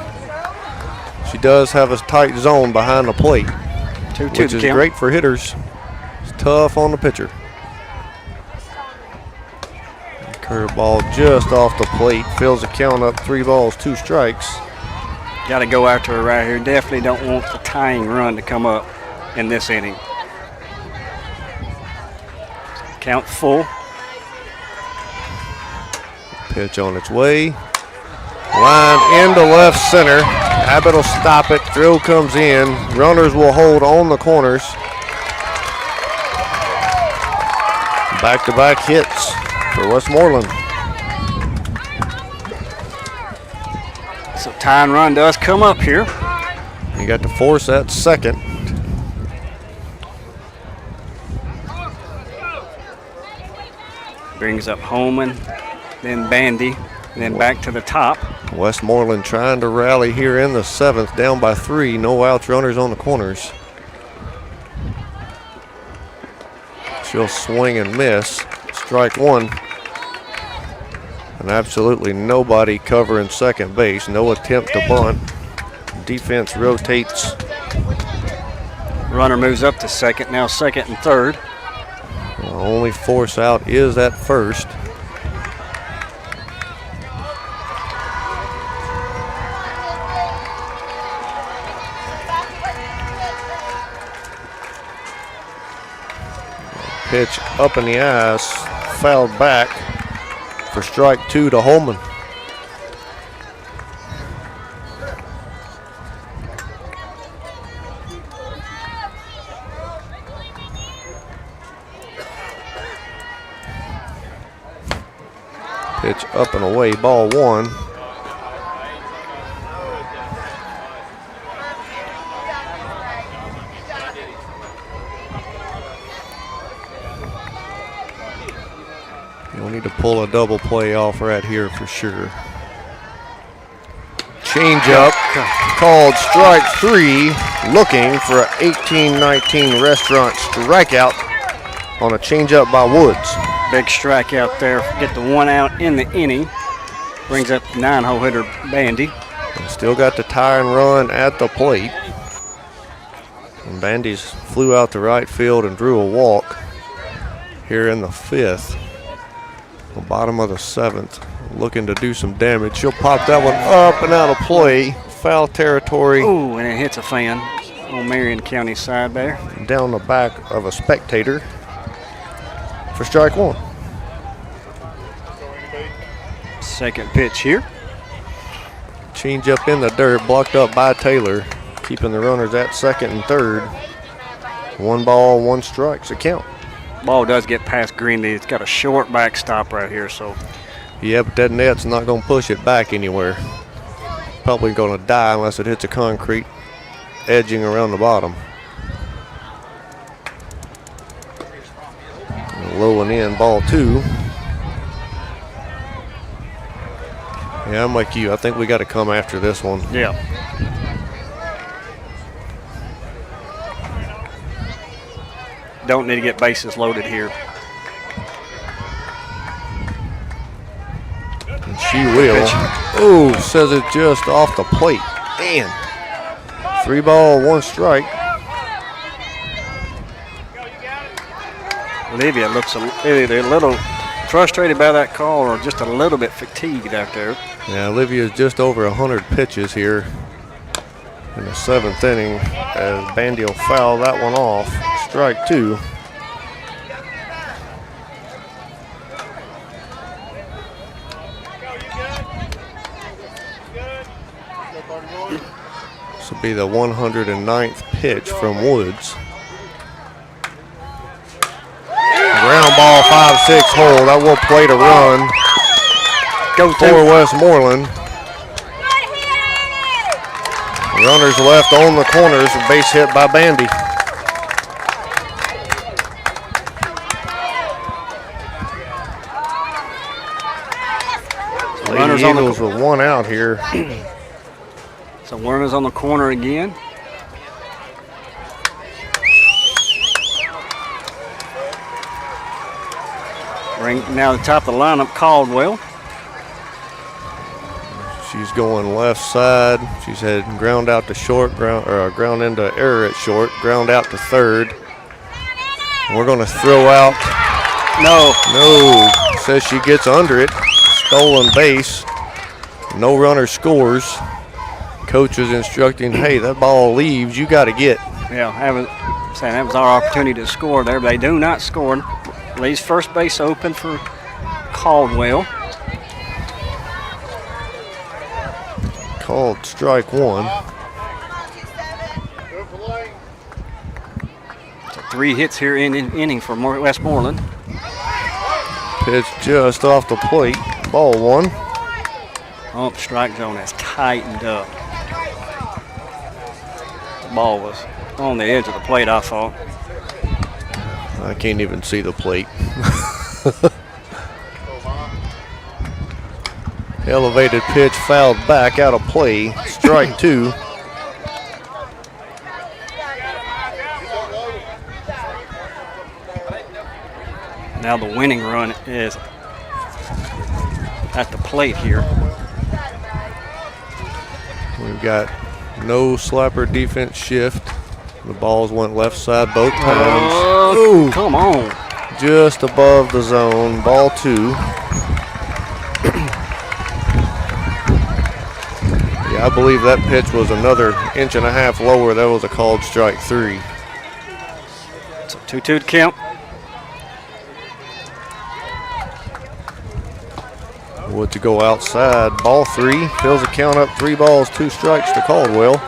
does have a tight zone behind the plate, 2-2 which is count. great for hitters. It's tough on the pitcher. Curveball just off the plate. Fills the count up 3 balls, 2 strikes. Got to go after her right here. Definitely don't want the tying run to come up in this inning. Count full. Pitch on its way. Line into left center. Abbott will stop it. Throw comes in. Runners will hold on the corners. Back-to-back hits for Westmoreland. So tying run does come up here. You got to force that second. Brings up Holman, then Bandy, then back to the top. Westmoreland trying to rally here in the 7th, down by 3. No outs, runners on the corners. She'll swing and miss. Strike 1. And absolutely nobody covering second base. No attempt to bunt. Defense rotates. Runner moves up to second, now second and third. The only force out is at first. Pitch up in the eyes, fouled back for strike 2 to Holman. Pitch up and away, ball 1. You'll need to pull a double play off right here for sure. Change up, called strike 3, looking for an 18-19 restaurant strikeout on a changeup by Woods. Big strikeout there. Get the 1 out in the inning. Brings up 9-hole hitter Bandy. And still got the tie and run at the plate. And Bandy's flew out to right field and drew a walk here in the 5th. The bottom of the 7th, looking to do some damage. She'll pop that one up and out of play. Foul territory. Ooh, and it hits a fan on Marion County side there. Down the back of a spectator for strike 1. Second pitch here. Change up in the dirt, blocked up by Taylor, keeping the runners at second and third. 1 ball, 1 strike's a count. Ball does get past Greenlee. It's got a short backstop right here, so. Yeah, but that net's not going to push it back anywhere. Probably going to die unless it hits a concrete edging around the bottom. Low and in, ball 2. Yeah, I'm like you. I think we got to come after this one. Yeah. Don't need to get bases loaded here. And she will. Oh, says it just off the plate. Man. 3 ball, 1 strike. Olivia looks either a little frustrated by that call or just a little bit fatigued out there. Yeah, Olivia's just over 100 pitches here in the 7th inning as Bandy will foul that one off. Strike 2. This will be the 109th pitch from Woods. Ground ball, 5-6 hole. That will play to run for Westmoreland. Runners left on the corners. Base hit by Bandy. Runners on Eagles with 1 out here. So runners on the corner again. Now the top of the lineup, Caldwell. She's going left side. She's had ground out to short, ground into error at short, ground out to third. We're going to throw out. No. Says she gets under it. Stolen base. No runner scores. Coach is instructing, hey, that ball leaves. You got to get. Yeah, that was our opportunity to score there, but they do not score. Leaves first base open for Caldwell. Called strike 1. So 3 hits here in inning for Westmoreland. Pitch just off the plate. Ball 1. Oh, the strike zone has tightened up. The ball was on the edge of the plate, I thought. I can't even see the plate. Elevated pitch fouled back out of play. Strike 2. Now the winning run is at the plate here. We've got no slapper defense shift. The balls went left side both times. Oh, come on. Just above the zone. Ball 2. Yeah, I believe that pitch was another 1.5 inches lower. That was a called strike 3. It's a 2-2 count. Wood to go outside. Ball 3. Fills the count up 3 balls, 2 strikes to Caldwell.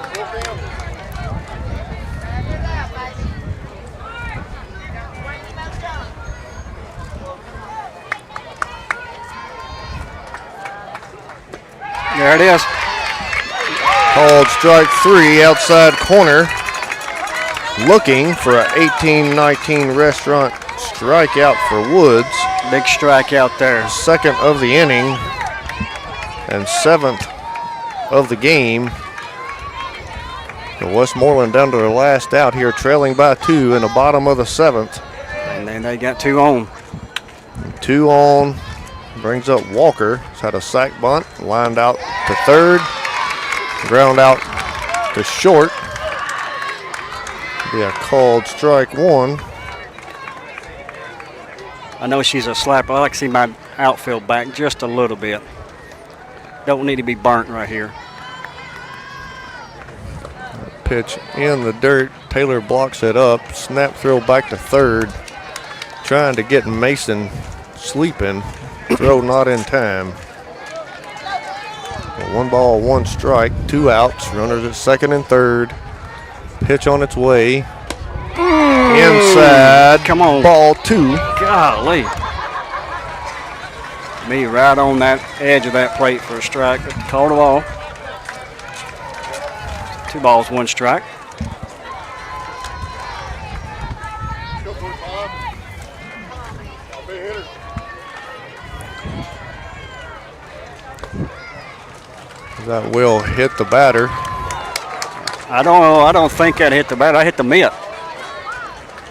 There it is. Called strike 3, outside corner. Looking for an 18-19 restaurant strikeout for Woods. Big strikeout there. Second of the inning and 7th of the game. The Westmoreland down to their last out here, trailing by 2 in the bottom of the 7th. And then they got 2 on. 2 on. Brings up Walker. He's had a sac bunt. Lined out to third. Ground out to short. Be a called strike 1. I know she's a slapper. I like to see my outfield back just a little bit. Don't need to be burnt right here. Pitch in the dirt. Taylor blocks it up. Snap throw back to third. Trying to get Mason sleeping. Throw not in time. 1 ball, 1 strike, 2 outs. Runners at second and third. Pitch on its way. Inside. Come on. Ball 2. Golly. Me right on that edge of that plate for a strike. Called the ball. 2 balls, 1 strike. That will hit the batter. I don't know. I don't think that hit the batter. I hit the mitt.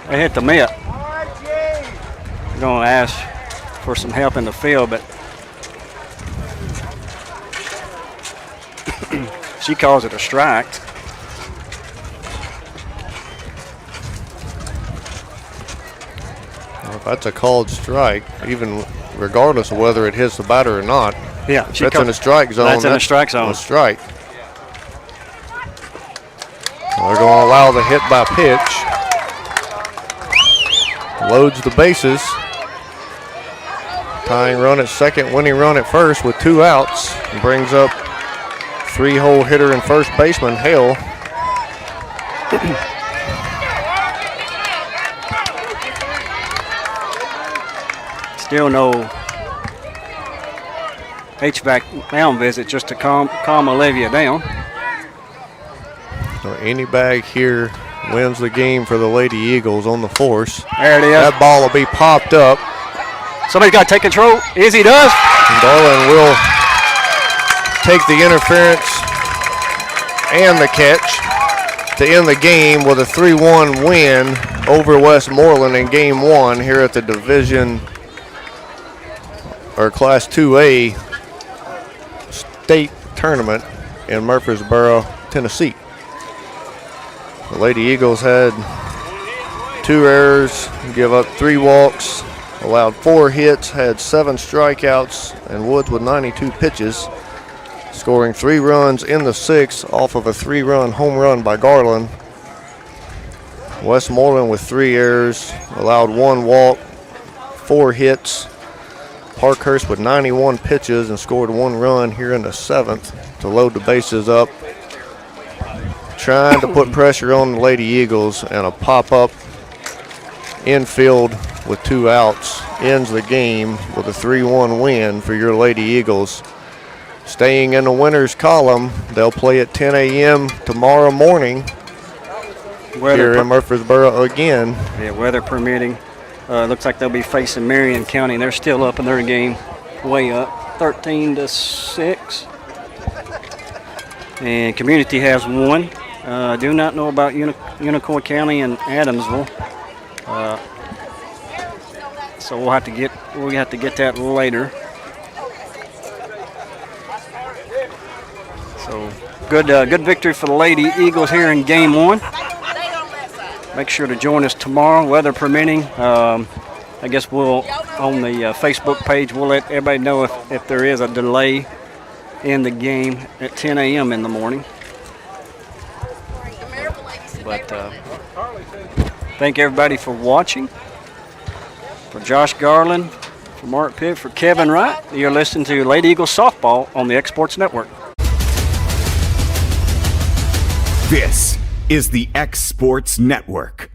I hit the mitt. I'm going to ask for some help in the field, but she calls it a strike. Well, if that's a called strike, even regardless of whether it hits the batter or not. Yeah, if that's in the strike zone. That's in the strike zone. A strike. They're going to allow the hit by pitch. Loads the bases. Tying run at second, winning run at first with 2 outs. And brings up 3-hole hitter and first baseman Hale. Still no HVAC mound visit just to calm Olivia down. So any bag here wins the game for the Lady Eagles on the force. There it is. That ball will be popped up. Somebody's got to take control. Izzy does. And Garland will take the interference and the catch to end the game with a 3-1 win over Westmoreland in Game 1 here at the Division or Class 2A state tournament in Murfreesboro, Tennessee. The Lady Eagles had 2 errors, give up 3 walks, allowed 4 hits, had 7 strikeouts, and Woods with 92 pitches, scoring 3 runs in the 6th off of a 3-run home run by Garland. Westmoreland with 3 errors, allowed 1 walk, 4 hits. Parkhurst with 91 pitches and scored 1 run here in the 7th to load the bases up. Trying to put pressure on the Lady Eagles, and a pop-up infield with 2 outs ends the game with a 3-1 win for your Lady Eagles. Staying in the winners column, they'll play at 10 a.m. tomorrow morning here in Murfreesboro again. Yeah, weather permitting. Looks like they'll be facing Marion County. They're still up in their game, way up, 13-6. And Community has 1. Do not know about Unicoi County and Adamsville. So we'll have to get that later. So good victory for the Lady Eagles here in game 1. Make sure to join us tomorrow, weather permitting. I guess we'll, on the Facebook page, we'll let everybody know if there is a delay in the game at 10 a.m. in the morning. But thank everybody for watching. For Josh Garland, for Mark Pitt, for Kevin Wright, you're listening to Lady Eagles Softball on the X Sports Network. This is the X Sports Network.